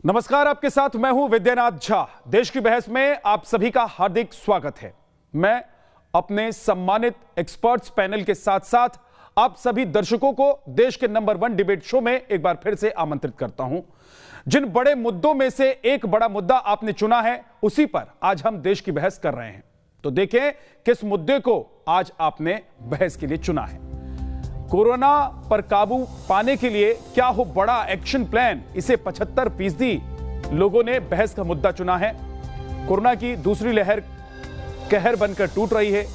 नमस्कार, आपके साथ मैं हूं विद्यानाथ झा। देश की बहस में आप सभी का हार्दिक स्वागत है। मैं अपने सम्मानित एक्सपर्ट्स पैनल के साथ साथ आप सभी दर्शकों को देश के नंबर 1 डिबेट शो में एक बार फिर से आमंत्रित करता हूं। जिन बड़े मुद्दों में से एक बड़ा मुद्दा आपने चुना है, उसी पर आज हम देश की बहस कर रहे हैं। तो देखें किस मुद्दे को आज आपने बहस के लिए चुना है। कोरोना पर काबू पाने के लिए क्या हो बड़ा एक्शन प्लान, इसे 75% लोगों ने बहस का मुद्दा चुना है। कोरोना की दूसरी लहर कहर बनकर टूट रही है।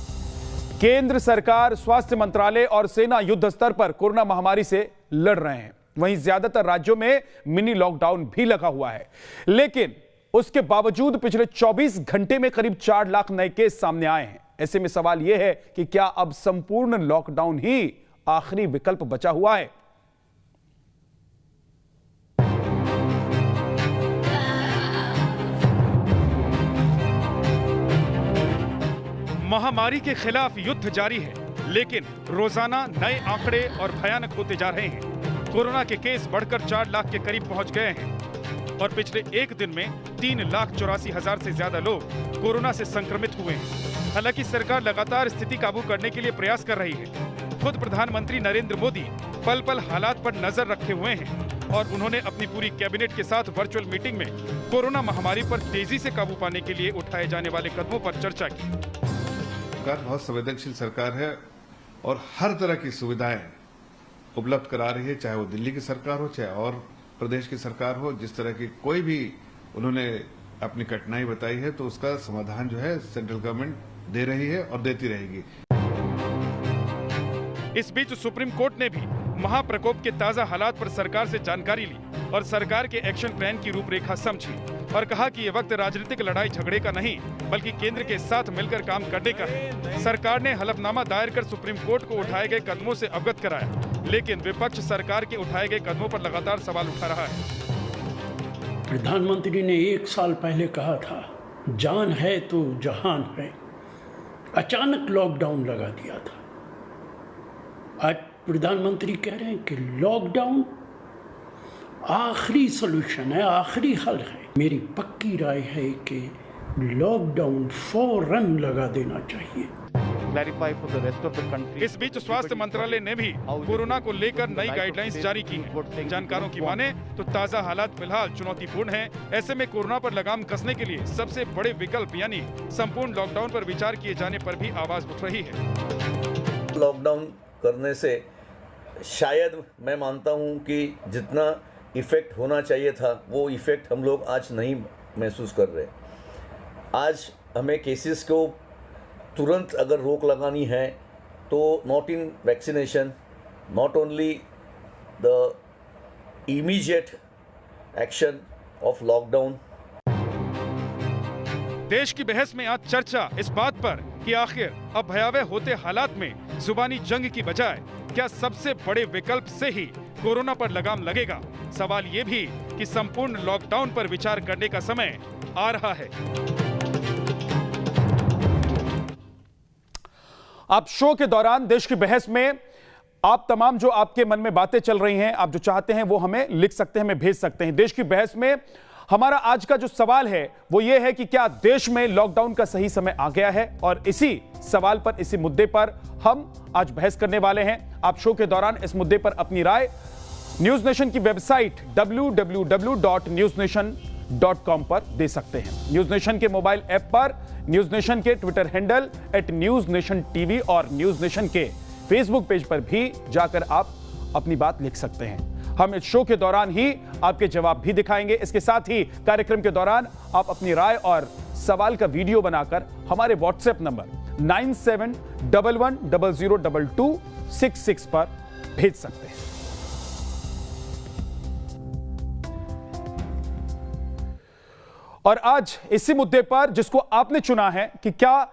केंद्र सरकार, स्वास्थ्य मंत्रालय और सेना युद्ध स्तर पर कोरोना महामारी से लड़ रहे हैं। वहीं ज्यादातर राज्यों में मिनी लॉकडाउन भी लगा हुआ है, लेकिन उसके बावजूद पिछले 24 घंटे में करीब 4 लाख नए केस सामने आए हैं। ऐसे में सवाल यह है कि क्या अब संपूर्ण लॉकडाउन ही आखिरी विकल्प बचा हुआ है? महामारी के खिलाफ युद्ध जारी है, लेकिन रोजाना नए आंकड़े और भयानक होते जा रहे हैं। कोरोना के केस बढ़कर 4 लाख के करीब पहुंच गए हैं और पिछले एक दिन में 3,84,000 से ज्यादा लोग कोरोना से संक्रमित हुए हैं। हालांकि सरकार लगातार स्थिति काबू करने के लिए प्रयास कर रही है। खुद प्रधानमंत्री नरेंद्र मोदी पल पल हालात पर नजर रखे हुए हैं और उन्होंने अपनी पूरी कैबिनेट के साथ वर्चुअल मीटिंग में कोरोना महामारी पर तेजी से काबू पाने के लिए उठाए जाने वाले कदमों पर चर्चा की। सरकार बहुत संवेदनशील सरकार है और हर तरह की सुविधाएं उपलब्ध करा रही है, चाहे वो दिल्ली की सरकार हो, चाहे और प्रदेश की सरकार हो। जिस तरह की कोई भी उन्होंने अपनी कठिनाई बताई है, तो उसका समाधान जो है सेंट्रल गवर्नमेंट दे रही है और देती रहेगी। इस बीच सुप्रीम कोर्ट ने भी महाप्रकोप के ताजा हालात पर सरकार से जानकारी ली और सरकार के एक्शन प्लान की रूपरेखा समझी और कहा कि ये वक्त राजनीतिक लड़ाई झगड़े का नहीं, बल्कि केंद्र के साथ मिलकर काम करने का है। सरकार ने हलफनामा दायर कर सुप्रीम कोर्ट को उठाए गए कदमों से अवगत कराया, लेकिन विपक्ष सरकार के उठाए गए कदमों पर लगातार सवाल उठा रहा है। प्रधानमंत्री ने 1 साल पहले कहा था, जान है तो जहान है। अचानक लॉकडाउन लगा दिया था। आज प्रधानमंत्री कह रहे हैं कि लॉकडाउन आखिरी सॉल्यूशन है, आखिरी हल है। मेरी पक्की राय है कि लॉकडाउन फौरन लगा देना चाहिए। इस बीच स्वास्थ्य मंत्रालय ने भी कोरोना को लेकर नई गाइडलाइंस जारी की हैं। जानकारों की माने तो ताज़ा हालात फिलहाल चुनौतीपूर्ण हैं। ऐसे में कोरोना पर लगाम कसने के लिए सबसे बड़े विकल्प यानी संपूर्ण लॉकडाउन पर विचार किए जाने पर भी आवाज उठ रही है। लॉकडाउन करने से शायद मैं मानता हूं कि जितना इफ़ेक्ट होना चाहिए था, वो इफ़ेक्ट हम लोग आज नहीं महसूस कर रहे। आज हमें केसेस को तुरंत अगर रोक लगानी है तो not in vaccination, not only the immediate action of lockdown. देश की बहस में आज चर्चा इस बात पर कि आखिर अब भयावह होते हालात में जुबानी जंग की बजाय क्या सबसे बड़े विकल्प से ही कोरोना पर लगाम लगेगा। सवाल ये भी कि संपूर्ण लॉकडाउन पर विचार करने का समय आ रहा है। आप शो के दौरान देश की बहस में आप तमाम जो आपके मन में बातें चल रही हैं, आप जो चाहते हैं वो हमें लिख सकते हैं, हमें भेज सकते हैं। देश की बहस में हमारा आज का जो सवाल है वो ये है कि क्या देश में लॉकडाउन का सही समय आ गया है, और इसी सवाल पर, इसी मुद्दे पर हम आज बहस करने वाले हैं। आप शो के दौरान इस मुद्दे पर अपनी राय न्यूज नेशन की वेबसाइट www.newsnation.com पर दे सकते हैं। न्यूज नेशन के मोबाइल ऐप पर, न्यूज नेशन के ट्विटर हैंडल @newsnationTV और न्यूज नेशन के फेसबुक पेज पर भी जाकर आप अपनी बात लिख सकते हैं। हम इस शो के दौरान ही आपके जवाब भी दिखाएंगे। इसके साथ ही कार्यक्रम के दौरान आप अपनी राय और सवाल का वीडियो बनाकर हमारे व्हाट्सएप नंबर 9711002266 पर भेज सकते हैं। और आज इसी मुद्दे पर, जिसको आपने चुना है कि क्या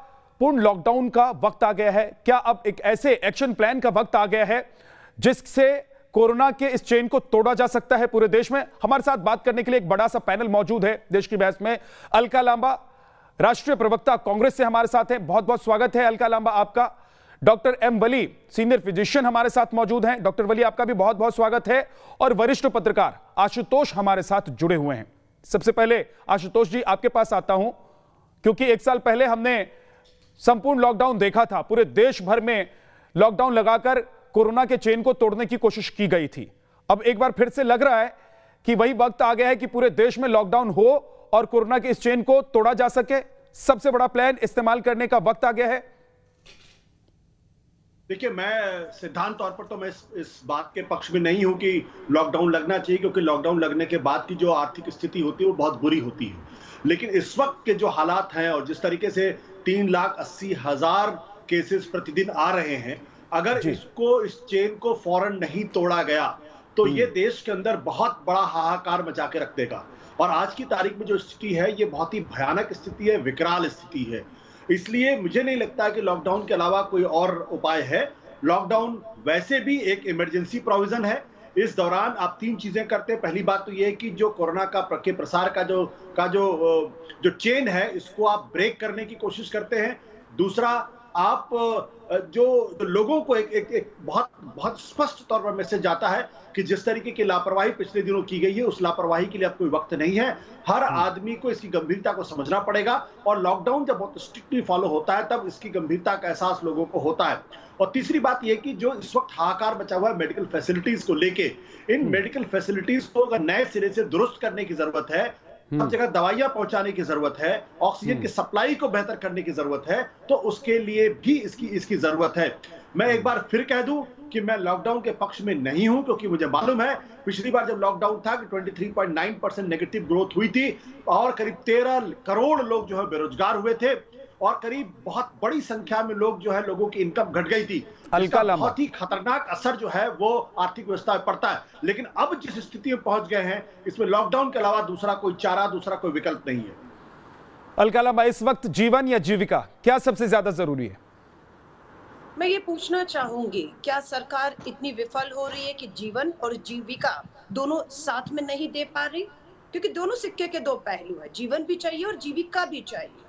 पूर्ण लॉकडाउन का वक्त आ गया है, क्या अब एक ऐसे एक्शन प्लान का वक्त आ गया है जिससे कोरोना के इस चेन को तोड़ा जा सकता है पूरे देश में। हमारे साथ बात करने के लिए एक बड़ा सा पैनल मौजूद है देश की बहस में। अलका लांबा, राष्ट्रीय प्रवक्ता कांग्रेस से हमारे साथ हैं। बहुत बहुत स्वागत है अलका लांबा आपका। डॉक्टर एम वली, सीनियर फिजिशियन हमारे साथ मौजूद हैं। डॉक्टर वली, आपका भी बहुत बहुत स्वागत है। और वरिष्ठ पत्रकार आशुतोष हमारे साथ जुड़े हुए हैं। सबसे पहले आशुतोष जी आपके पास आता हूं, क्योंकि एक साल पहले हमने संपूर्ण लॉकडाउन देखा था, पूरे देश भर में लॉकडाउन लगाकर कोरोना के चेन को तोड़ने की कोशिश की गई थी। अब एक बार फिर से लग रहा है कि वही वक्त आ गया है कि पूरे देश में लॉकडाउन हो और कोरोना के इस चेन को तोड़ा जा सके। सबसे बड़ा प्लान इस्तेमाल करने का वक्त आ गया है। देखिए, मैं सिद्धांत तौर पर तो मैं इस बात के पक्ष में नहीं हूं कि लॉकडाउन लगना चाहिए, क्योंकि लॉकडाउन लगने के बाद की जो आर्थिक स्थिति होती है वो बहुत बुरी होती है। लेकिन इस वक्त के जो हालात हैं और जिस तरीके से 3,80,000 केसेस प्रतिदिन आ रहे हैं, अगर इस चेन को फौरन नहीं तोड़ा गया तो ये देश के अंदर बहुत बड़ा हाहाकार मचा के रख देगा। और आज की तारीख में जो स्थिति है ये बहुत ही भयानक स्थिति है, विकराल स्थिति है। इसलिए मुझे नहीं लगता कि लॉकडाउन के अलावा कोई और उपाय है। लॉकडाउन वैसे भी एक इमरजेंसी प्रोविजन है। इस दौरान आप 3 चीजें करते हैं। पहली बात तो ये है कि जो कोरोना के प्रसार का जो चेन है इसको आप ब्रेक करने की कोशिश करते हैं। दूसरा, आप जो लोगों को एक बहुत स्पष्ट तौर पर मैसेज जाता है कि जिस तरीके की लापरवाही पिछले दिनों की गई है उस लापरवाही के लिए अब कोई वक्त नहीं है। हर आदमी को इसकी गंभीरता को समझना पड़ेगा और लॉकडाउन जब बहुत स्ट्रिक्टली फॉलो होता है तब इसकी गंभीरता का एहसास लोगों को होता है। और तीसरी बात यह कि जो इस वक्त हाहाकार बचा हुआ है मेडिकल फैसिलिटीज को लेके, इन मेडिकल फैसिलिटीज को अगर नए सिरे से दुरुस्त करने की जरूरत है, सब जगह दवाइयां पहुंचाने की जरूरत है, ऑक्सीजन की सप्लाई को बेहतर करने की जरूरत है, तो उसके लिए भी इसकी जरूरत है। मैं एक बार फिर कह दूं कि मैं लॉकडाउन के पक्ष में नहीं हूं, क्योंकि मुझे मालूम है पिछली बार जब लॉकडाउन था कि 23.9% नेगेटिव ग्रोथ हुई थी और करीब 13 करोड़ लोग जो है बेरोजगार हुए थे और करीब बहुत बड़ी संख्या में लोगों की इनकम घट गई थी। इसका बहुत ही खतरनाक असर जो है वो आर्थिक व्यवस्था में पड़ता है। लेकिन अब जिस स्थिति में पहुंच गए हैं इसमें लॉकडाउन के अलावा दूसरा कोई चारा, दूसरा कोई विकल्प नहीं है। अलका लांबा, इस वक्त जीवन या जीविका क्या सबसे ज्यादा जरूरी है? मैं ये पूछना चाहूंगी, क्या सरकार इतनी विफल हो रही है कि जीवन और जीविका दोनों साथ में नहीं दे पा रही? क्योंकि दोनों सिक्के के 2 पहलू है, जीवन भी चाहिए और जीविका भी चाहिए।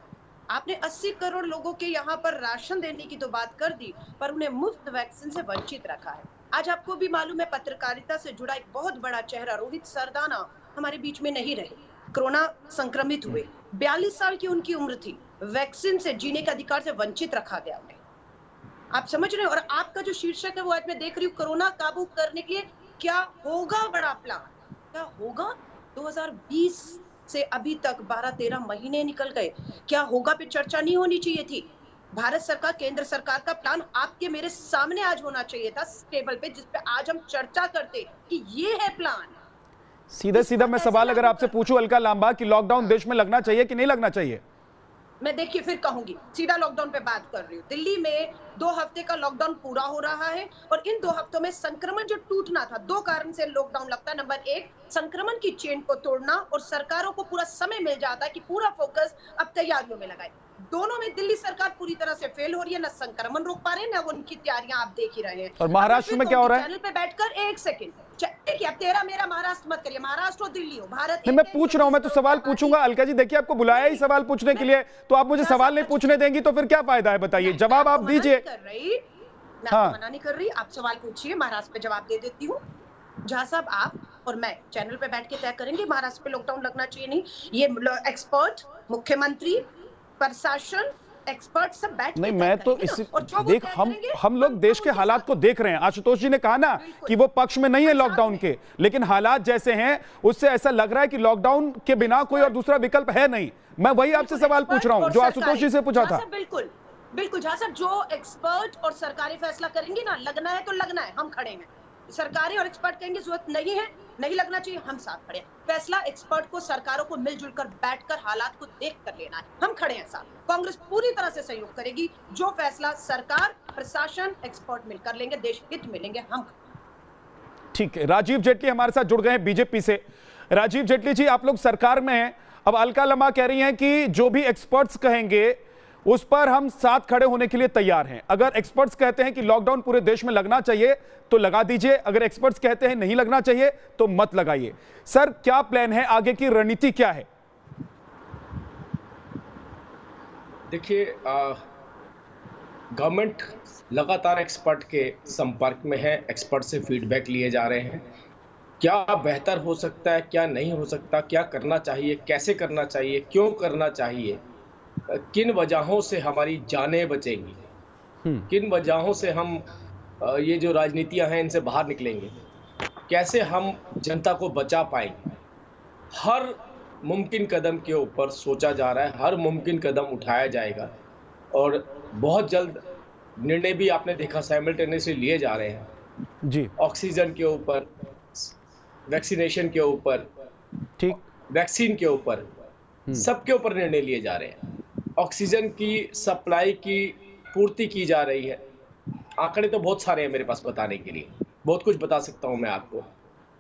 आपने 80 करोड़ लोगों के यहाँ पर राशन देने की तो बात कर दी, पर उन्हें मुफ्त वैक्सीन से वंचित रखा है। आज आपको भी मालूम है, पत्रकारिता से जुड़ा एक बहुत बड़ा चेहरा रोहित सरदाना हमारे बीच में नहीं रहे, कोरोना संक्रमित हुए। 42 साल की उनकी उम्र थी, वैक्सीन से जीने के अधिकार से वंचित रखा गया उन्हें। आप समझ रहे हैं? और आपका जो शीर्षक है वो आज मैं देख रही हूँ, कोरोना काबू करने के लिए क्या होगा बड़ा प्लान, क्या होगा? 2020 से अभी तक 12-13 महीने निकल गए, क्या होगा पे चर्चा नहीं होनी चाहिए थी? भारत सरकार, केंद्र सरकार का प्लान आपके मेरे सामने आज होना चाहिए था टेबल पे, जिस पे आज हम चर्चा करते कि ये है प्लान। सीधा मैं सवाल अगर आपसे पूछूं अलका लांबा कि लॉकडाउन देश में लगना चाहिए कि नहीं लगना चाहिए? मैं देखिए फिर कहूंगी, सीधा लॉकडाउन पे बात कर रही हूँ। दिल्ली में 2 हफ्ते का लॉकडाउन पूरा हो रहा है और इन 2 हफ्तों में संक्रमण जो टूटना था, 2 कारण से लॉकडाउन लगता है। नंबर 1, संक्रमण की चेन को तोड़ना, और सरकारों को पूरा समय मिल जाता है कि पूरा फोकस अब तैयारियों में लगाए। दोनों में दिल्ली सरकार पूरी तरह से फेल हो रही है, ना संक्रमण रोक पा रहे हैं, ना उनकी तैयारियां आप देख ही रहे हैं। और महाराष्ट्र में क्या हो रहा है? चैनल पे बैठकर 1 सेकंड, देखिए अब तेरा मेरा महाराष्ट्र मत करिए, महाराष्ट्र और दिल्ली हो, भारत नहीं, मैं पूछ रहा हूं, मैं तो सवाल पूछूंगा। अलका जी देखिए, आपको बुलाया ही सवाल पूछने के लिए, तो आप मुझे सवाल नहीं पूछने देंगी तो फिर क्या फायदा है? बताइए, जवाब आप दीजिए। मैं आपको मना नहीं कर रही, आप सवाल पूछिए, महाराष्ट्र पे जवाब दे देती हूँ। जहाँ साहब आप और मैं चैनल पे बैठ के तय करेंगे महाराष्ट्र पे लॉकडाउन लगना चाहिए नहीं। ये एक्सपर्ट, मुख्यमंत्री, प्रशासन, एक्सपर्ट सब बैठ नहीं, मैं तो इस देख हम लोग देश के हालात को देख रहे हैं। आशुतोष जी ने कहा ना कि वो पक्ष में नहीं है लॉकडाउन के, लेकिन हालात जैसे हैं उससे ऐसा लग रहा है कि लॉकडाउन के बिना कोई और दूसरा विकल्प है नहीं। मैं वही आपसे सवाल पूछ रहा हूं जो आशुतोष जी से पूछा था। बिल्कुल बिल्कुल जहाँ साहब, जो एक्सपर्ट और सरकारी फैसला करेंगे ना, लगना है तो लगना है, हम खड़े हैं। सरकारी और एक्सपर्ट कहेंगे जरूरत नहीं है, नहीं लगना चाहिए, हम साथ खड़े हैं। फैसला एक्सपर्ट को, सरकारों को मिलजुल कर बैठकर हालात को देख कर लेना है, हम खड़े हैं साथ। कांग्रेस पूरी तरह से सहयोग करेगी, जो फैसला सरकार, प्रशासन, एक्सपर्ट मिलकर लेंगे, देश हित में लेंगे, हम। ठीक है, राजीव जेटली हमारे साथ जुड़ गए हैं बीजेपी से। राजीव जेटली जी, आप लोग सरकार में हैं, अब अलका लांबा कह रही हैं कि जो भी एक्सपर्ट्स कहेंगे उस पर हम साथ खड़े होने के लिए तैयार हैं। अगर एक्सपर्ट्स कहते हैं कि लॉकडाउन पूरे देश में लगना चाहिए तो लगा दीजिए, अगर एक्सपर्ट्स कहते हैं नहीं लगना चाहिए तो मत लगाइए। सर, क्या प्लान है, आगे की रणनीति क्या है? देखिए, गवर्नमेंट लगातार एक्सपर्ट के संपर्क में है, एक्सपर्ट से फीडबैक लिए जा रहे हैं। क्या बेहतर हो सकता है, क्या नहीं हो सकता, क्या करना चाहिए, कैसे करना चाहिए, क्यों करना चाहिए, किन वजहों से हमारी जानें बचेंगी, किन वजहों से हम ये जो राजनीतियां हैं इनसे बाहर निकलेंगे, कैसे हम जनता को बचा पाएंगे, हर मुमकिन कदम के ऊपर सोचा जा रहा है, हर मुमकिन कदम उठाया जाएगा और बहुत जल्द निर्णय भी आपने देखा साइमल्टेनियसली लिए जा रहे हैं जी। ऑक्सीजन के ऊपर, वैक्सीनेशन के ऊपर, ठीक, वैक्सीन के ऊपर, सबके ऊपर निर्णय लिए जा रहे हैं। ऑक्सीजन की सप्लाई की पूर्ति की जा रही है। आंकड़े तो बहुत सारे हैं मेरे पास बताने के लिए, बहुत कुछ बता सकता हूं मैं आपको।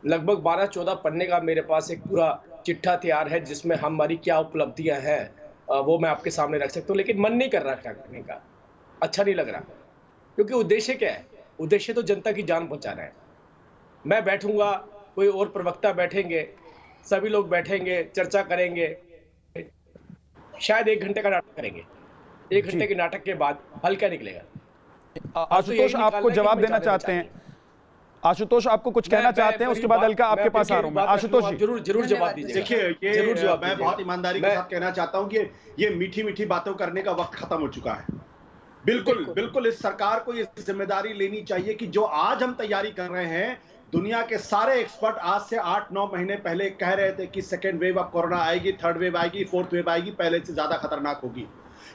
लगभग 12-14 पन्ने का मेरे पास एक पूरा चिट्ठा तैयार है जिसमें हमारी क्या उपलब्धियां हैं वो मैं आपके सामने रख सकता हूँ, लेकिन मन नहीं कर रहा क्या करने का, अच्छा नहीं लग रहा, क्योंकि उद्देश्य क्या है? उद्देश्य तो जनता की जान बचाना है। मैं बैठूंगा, कोई और प्रवक्ता बैठेंगे, सभी लोग बैठेंगे, चर्चा करेंगे, शायद 1 घंटे का नाटक करेंगे। 1 घंटे के नाटक के बाद हल क्या निकलेगा? आशुतोष आपको जवाब देना चाहते हैं? आशुतोष आपको कुछ कहना चाहते हैं? उसके बाद अलका आपके पास आ रहा हूं मैं। आशुतोष जी जरूर जवाब दीजिए। देखिए, ये मैं बहुत ईमानदारी के साथ कहना चाहता हूं कि ये मीठी मीठी बातों करने का वक्त खत्म हो चुका है। बिल्कुल इस सरकार को ये जिम्मेदारी लेनी चाहिए कि जो आज हम तैयारी कर रहे हैं, दुनिया के सारे एक्सपर्ट आज से 8-9 महीने पहले कह रहे थे कि सेकेंड वेव ऑफ कोरोना आएगी, थर्ड वेव आएगी, फोर्थ वेव आएगी, पहले से ज्यादा खतरनाक होगी।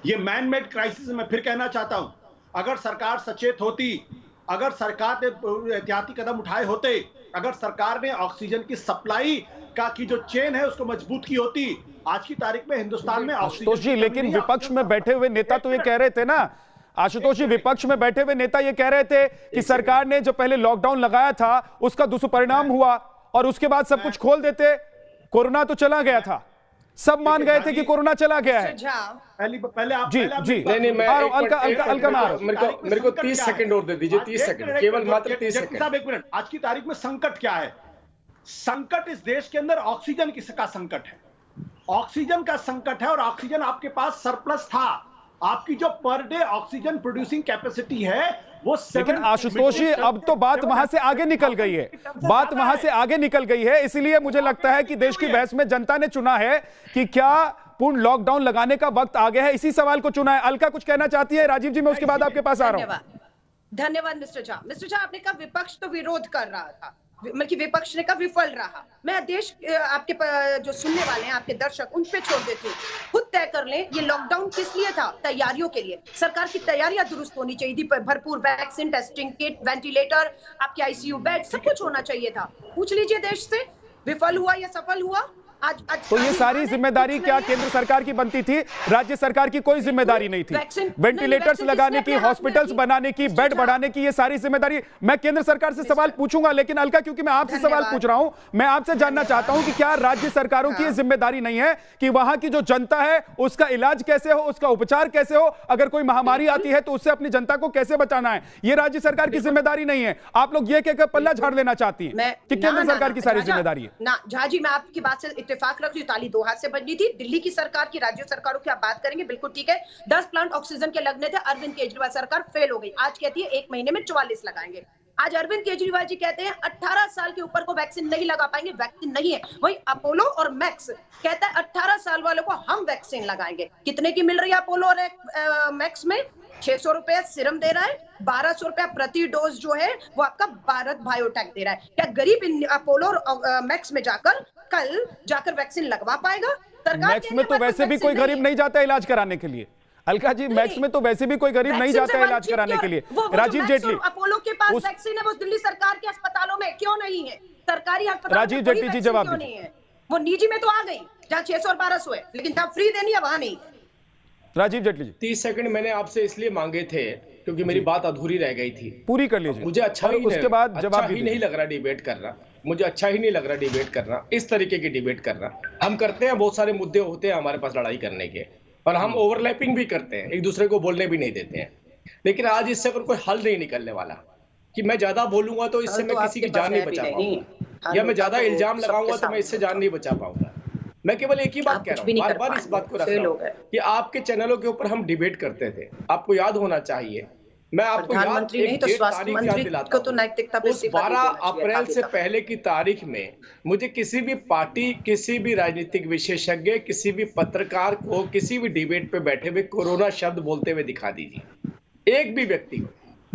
ये मैन मेड क्राइसिस मैं फिर कहना चाहता हूं, अगर सरकार सचेत होती, अगर सरकार ने एहतियाती कदम उठाए होते, अगर सरकार ने ऑक्सीजन की सप्लाई की जो चेन है उसको मजबूत की होती, आज की तारीख में हिंदुस्तान में आशुतोष जी, लेकिन विपक्ष में बैठे हुए नेता तो ये कह रहे थे ना, आशुतोष जी, विपक्ष में बैठे हुए नेता ये कह रहे थे कि सरकार ने जो पहले लॉकडाउन लगाया था उसका दुष्परिणाम हुआ और उसके बाद सब कुछ खोल देते, कोरोना तो चला गया था, सब मान गए थे कि कोरोना चला गया है। पहले आप जी नहीं मैं अलका मेरे को 30 सेकंड और दे दीजिए, 30 सेकंड, केवल मात्र 30 सेकंड। साहब 1 मिनट, आज की तारीख में संकट क्या है? संकट इस देश के अंदर ऑक्सीजन का संकट है, ऑक्सीजन का संकट है और ऑक्सीजन आपके पास सरप्लस था। आपकी जो per day oxygen producing capacity है वो, लेकिन आशुतोष जी अब तो बात वहां से आगे निकल गई है, बात वहां से आगे निकल गई है। इसलिए मुझे लगता है कि देश की बहस में जनता ने चुना है कि क्या पूर्ण लॉकडाउन लगाने का वक्त आ गया है, इसी सवाल को चुना है। अलका कुछ कहना चाहती है? राजीव जी मैं उसके बाद आपके पास आ रहा हूं। धन्यवाद मिस्टर झा। मिस्टर झा, आपने कहा विपक्ष तो विरोध कर रहा था, मतलब विपक्ष ने कहा विफल रहा। मैं देश आपके जो सुनने वाले हैं, आपके दर्शक, उन पे छोड़ देती हूँ, खुद तय कर लें ये लॉकडाउन किस लिए था। तैयारियों के लिए सरकार की तैयारियां दुरुस्त होनी चाहिए थी, भरपूर वैक्सीन, टेस्टिंग किट, वेंटिलेटर, आपके आईसीयू बेड, सब कुछ होना चाहिए था। पूछ लीजिए देश से, विफल हुआ या सफल हुआ? आज तो ये सारी जिम्मेदारी क्या केंद्र सरकार की बनती थी? राज्य सरकार की कोई जिम्मेदारी नहीं थी। वेंटिलेटर्स लगाने की, हॉस्पिटल्स बनाने की, बेड बढ़ाने की, ये सारी जिम्मेदारी मैं केंद्र सरकार से सवाल पूछूंगा। लेकिन अलका, क्योंकि मैं आपसे सवाल पूछ रहा हूं, मैं आपसे जानना चाहता हूं कि क्या राज्य सरकारों की ये जिम्मेदारी नहीं है कि वहां की जो जनता है उसका इलाज कैसे हो, उसका उपचार कैसे हो, अगर कोई महामारी आती है तो उससे अपनी जनता को कैसे बचाना है? ये राज्य सरकार की जिम्मेदारी नहीं है। आप लोग ये कहकर पल्ला झाड़ लेना चाहती हैं कि केंद्र सरकार की सारी जिम्मेदारी है। ना झा जी, मैं आपकी बात से इत्तेफाक रख रही हूं, ताली 2 हाथ से बजनी थी। दिल्ली की सरकार की, राज्य सरकारों की आप बात करेंगे, बिल्कुल ठीक है। 10 प्लांट ऑक्सीजन के लगने थे, अरविंद केजरीवाल सरकार फेल हो गई। आज कहती है 1 महीने में 44 लगाएंगे। आज अरविंद केजरीवाल जी कहते हैं 18 साल के ऊपर को वैक्सीन नहीं लगा पाएंगे, वैक्सीन नहीं है। वही अपोलो और मैक्स कहता है 18 साल वालों को हम वैक्सीन लगाएंगे। कितने की मिल रही है अपोलो और मैक्स में? 600 रुपया सीरम दे रहा है, 1200 रुपया प्रति डोज जो है वो आपका भारत बायोटेक दे रहा है। क्या गरीब अपोलो और मैक्स में कल जाकर वैक्सीन लगवा पाएगा? सरकार मैक्स में तो वैसे भी कोई गरीब नहीं जाता इलाज कराने के लिए। अलका जी, मैक्स में तो वैसे भी कोई गरीब नहीं जाता है इलाज कराने के लिए। राजीव जेटली, अपोलो के पास वैक्सीन है, वो दिल्ली सरकार के अस्पतालों में क्यों नहीं है? सरकारी अस्पताल राजीव जेटली जी जवाब दीजिए। वो निजी में तो आ गई जहाँ 600 और 1200 है, लेकिन जहाँ फ्री देनी है वहां नहीं। राजीव जेटली जी, 30 सेकंड मैंने आपसे इसलिए मांगे थे क्योंकि मेरी बात अधूरी रह गई थी, पूरी कर लीजिए। मुझे अच्छा ही उसके बाद जवाब ही नहीं लग रहा डिबेट करना, मुझे अच्छा ही नहीं लग रहा डिबेट करना, इस तरीके की डिबेट करना। हम करते हैं, बहुत सारे मुद्दे होते हैं हमारे पास लड़ाई करने के, और हम ओवरलैपिंग भी करते हैं, एक दूसरे को बोलने भी नहीं देते हैं। लेकिन आज इससे अगर कोई हल नहीं निकलने वाला कि मैं ज्यादा बोलूंगा तो इससे मैं किसी की जान नहीं बचा पाऊंगा, या मैं ज्यादा इल्जाम लगाऊंगा तो मैं इससे जान नहीं बचा पाऊंगा। मैं केवल एक ही बात कह रहा हूँ, बार बार इस बात को रख रहा हूँ कि आपके चैनलों के ऊपर हम डिबेट करते थे। आपको याद होना चाहिए मैं आपको प्रधानमंत्री नहीं तो स्वास्थ्य मंत्री को तो नैतिकता पे उस 12 अप्रैल से पहले की तारीख में मुझे किसी भी पार्टी, किसी भी राजनीतिक विशेषज्ञ, किसी भी पत्रकार को किसी भी डिबेट पे बैठे हुए कोरोना शब्द बोलते हुए दिखा दीजिए। एक भी व्यक्ति को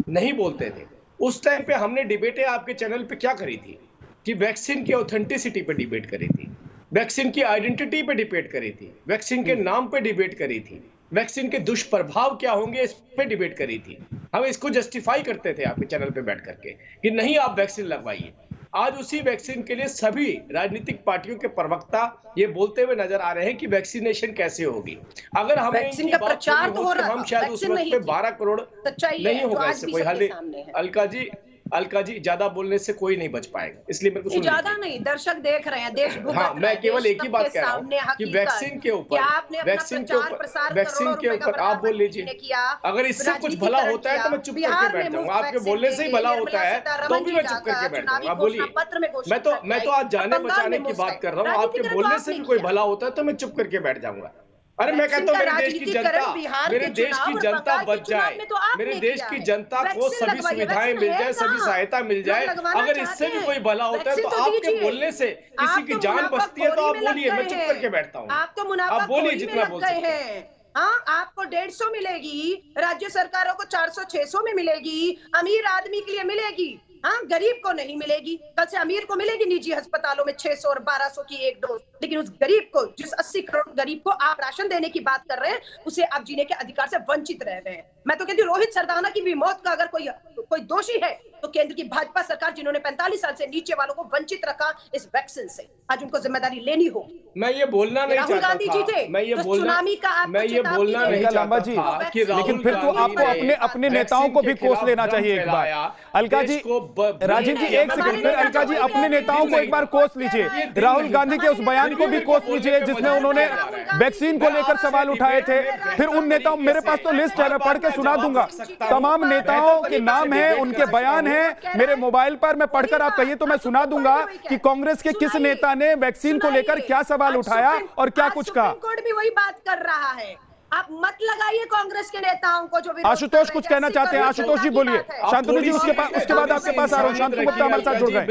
नहीं बोलते थे। उस टाइम पे हमने डिबेटें आपके चैनल पे क्या करी थी कि वैक्सीन की ऑथेंटिसिटी पे डिबेट करी थी, वैक्सीन की आइडेंटिटी पे डिबेट करी थी, वैक्सीन के नाम पे डिबेट करी थी, वैक्सीन के दुष्प्रभाव क्या होंगे इस पे डिबेट करी थी। हम इसको जस्टिफाई करते थे आपके चैनल पे बैठ करके कि नहीं आप वैक्सीन लगवाइए। आज उसी वैक्सीन के लिए सभी राजनीतिक पार्टियों के प्रवक्ता ये बोलते हुए नजर आ रहे हैं कि वैक्सीनेशन कैसे होगी। अगर हमें वैक्सीन का प्रचार तो हो रहा हम शायद उस वक्त पे 12 करोड़ नहीं होगा इससे कोई हल। अलका जी ज्यादा बोलने से कोई नहीं बच पाएगा, इसलिए मेरे को ज्यादा नहीं, दर्शक देख रहे हैं, देश भुगत हाँ, मैं केवल एक ही बात कह रहा हूँ कि वैक्सीन के ऊपर आप बोल लीजिए। अगर इससे कुछ भला होता है तो मैं चुप करके बैठ जाऊंगा। आपके बोलने से ही भला होता है तो भी मैं चुप करके बैठ जाऊंगा। आप बोलिए। मैं तो आज जाने बचाने की बात कर रहा हूँ। आपके बोलने से भी कोई भला होता है तो मैं चुप करके बैठ जाऊंगा। अरे मैं कहता हूँ मेरे देश की जनता बच जाए, मेरे देश की जनता को सभी सुविधाएं मिल जाए, सभी सहायता मिल जाए। अगर इससे भी कोई भला होता है तो आपके बोलने से किसी की जान बचती है तो आप बोलिए, मैं चुप करके बैठता हूँ। आप बोलिए जितना बोल सकते हैं। हाँ, आपको 150 मिलेगी, राज्य सरकारों को 400-600 में मिलेगी, अमीर आदमी के लिए मिलेगी, हाँ गरीब को नहीं मिलेगी। कल से अमीर को मिलेगी निजी अस्पतालों में 600 और 1200 की एक डोज, लेकिन उस गरीब को, जिस 80 करोड़ गरीब को आप राशन देने की बात कर रहे हैं, उसे आप जीने के अधिकार से वंचित रह रहे हैं। मैं तो कहती हूँ रोहित सरदाना की भी मौत का अगर कोई दोषी है तो केंद्र की भाजपा सरकार, जिन्होंने 45 साल से नीचे वालों को वंचित रखा इस वैक्सीन से, आज उनको जिम्मेदारी लेनी होगी। मैं ये बोलना नहीं चाहता था, मैं ये बोलना नहीं चाहता था कि लेकिन फिर तो आपको अपने नेताओं को भी कोस लेना चाहिए एक बार। अलका जी, राजीव जी एक सेकंड, फिर अलका जी अपने नेताओं को एक बार कोस लीजिए। राहुल गांधी के उस बयान को भी कोस लीजिए जिसमें उन्होंने वैक्सीन को लेकर सवाल उठाए थे। फिर उन नेताओं, मेरे पास तो लिस्ट है, मैं पढ़ के सुना दूंगा, तमाम नेताओं के नाम है, उनके बयान है मेरे मोबाइल पर, मैं पढ़कर आप कहिए तो मैं सुना दूंगा कि कांग्रेस के किस नेता ने वैक्सीन को लेकर क्या सवाल उठाया और क्या कुछ कहा। सुप्रीम कोर्ट भी वही बात कर रहा है। आप मत लगाइए कांग्रेस के नेताओं को जो आशुतोष कुछ कहना चाहते हैं। आशुतोष जी बोलिए। शांतनु जी उसके बाद आपके पास आ रहा हूं। शांतनु गुप्ता हमारे साथ जुड़ गए।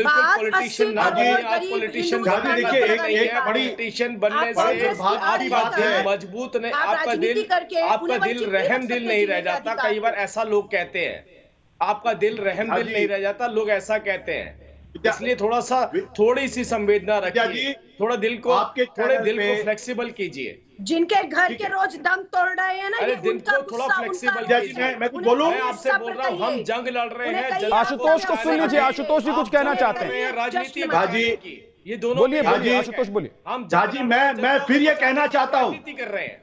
पॉलिटिशियन बनने से मजबूत नहीं, आपका दिल रहम दिल नहीं रह जाता। कई बार ऐसा लोग कहते हैं, आपका दिल रहम दिल नहीं रह जाता, लोग ऐसा कहते हैं। इसलिए थोड़ी सी संवेदना रखिए, थोड़ा दिल को फ्लेक्सिबल कीजिए। जिनके घर के रोज दम तोड़ रहे हैं ना, दिल को थोड़ा फ्लेक्सिबल। मैं बोलूं, मैं आपसे बोल रहा हूं, हम जंग लड़ रहे हैं। आशुतोष को सुन लीजिए, आशुतोष जी कुछ कहना चाहते हैं। राजनीति ये दोनों बोलिए आशुतोष बोलिए। हम जाजी मैं फिर ये कहना चाहता हूँ, कर रहे हैं।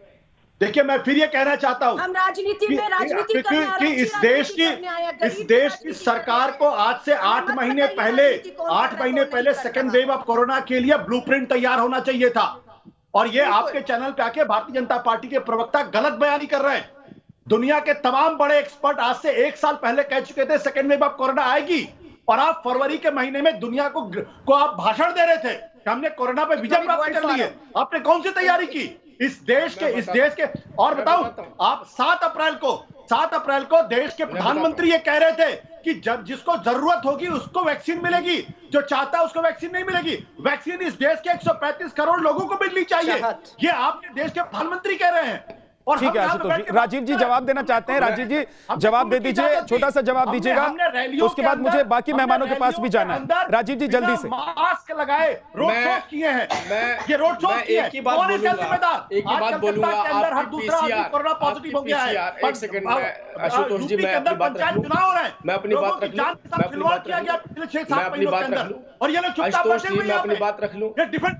देखिए मैं फिर ये कहना चाहता हूँ, हम राजनीति में राजनीति कि इस देश की सरकार को आज से 8 महीने पहले सेकेंड वेव ऑफ कोरोना के लिए ब्लूप्रिंट तैयार होना चाहिए था। और ये आपके चैनल पे आके भारतीय जनता पार्टी के प्रवक्ता गलत बयानी कर रहे हैं। दुनिया के तमाम बड़े एक्सपर्ट आज से 1 साल पहले कह चुके थे सेकेंड वेव ऑफ कोरोना आएगी, और आप फरवरी के महीने में दुनिया को आप भाषण दे रहे थे कि हमने कोरोना पे विजय प्राप्त कर ली है। आपने कौन सी तैयारी की इस देश के? और बताओ, आप 7 अप्रैल को देश के प्रधानमंत्री ये कह रहे थे कि जब जिसको जरूरत होगी उसको वैक्सीन मिलेगी, जो चाहता है उसको वैक्सीन नहीं मिलेगी। वैक्सीन इस देश के 135 करोड़ लोगों को मिलनी चाहिए, ये आपके देश के प्रधानमंत्री कह रहे हैं। और ठीक है आशुतोष जी, राजीव जी जवाब देना चाहते हैं। राजीव जी जवाब दे दीजिए, छोटा सा जवाब दीजिएगा, उसके बाद मुझे बाकी मेहमानों के पास भी जाना है। राजीव जी जल्दी से। मास्क लगाए, रोड शो किए हैं, ये रोड शो किए हैं। एक ही बात बोलूंगा, हर दूसरा कोरोना पॉजिटिव हो गया है। एक सेकंड में आशुतोष जी, मैं अपनी बात रख लूं, मैं अपनी बात रख लूं, और ये लोग चुपचाप बैठे हुए हैं। मैं अपनी बात रख लूं।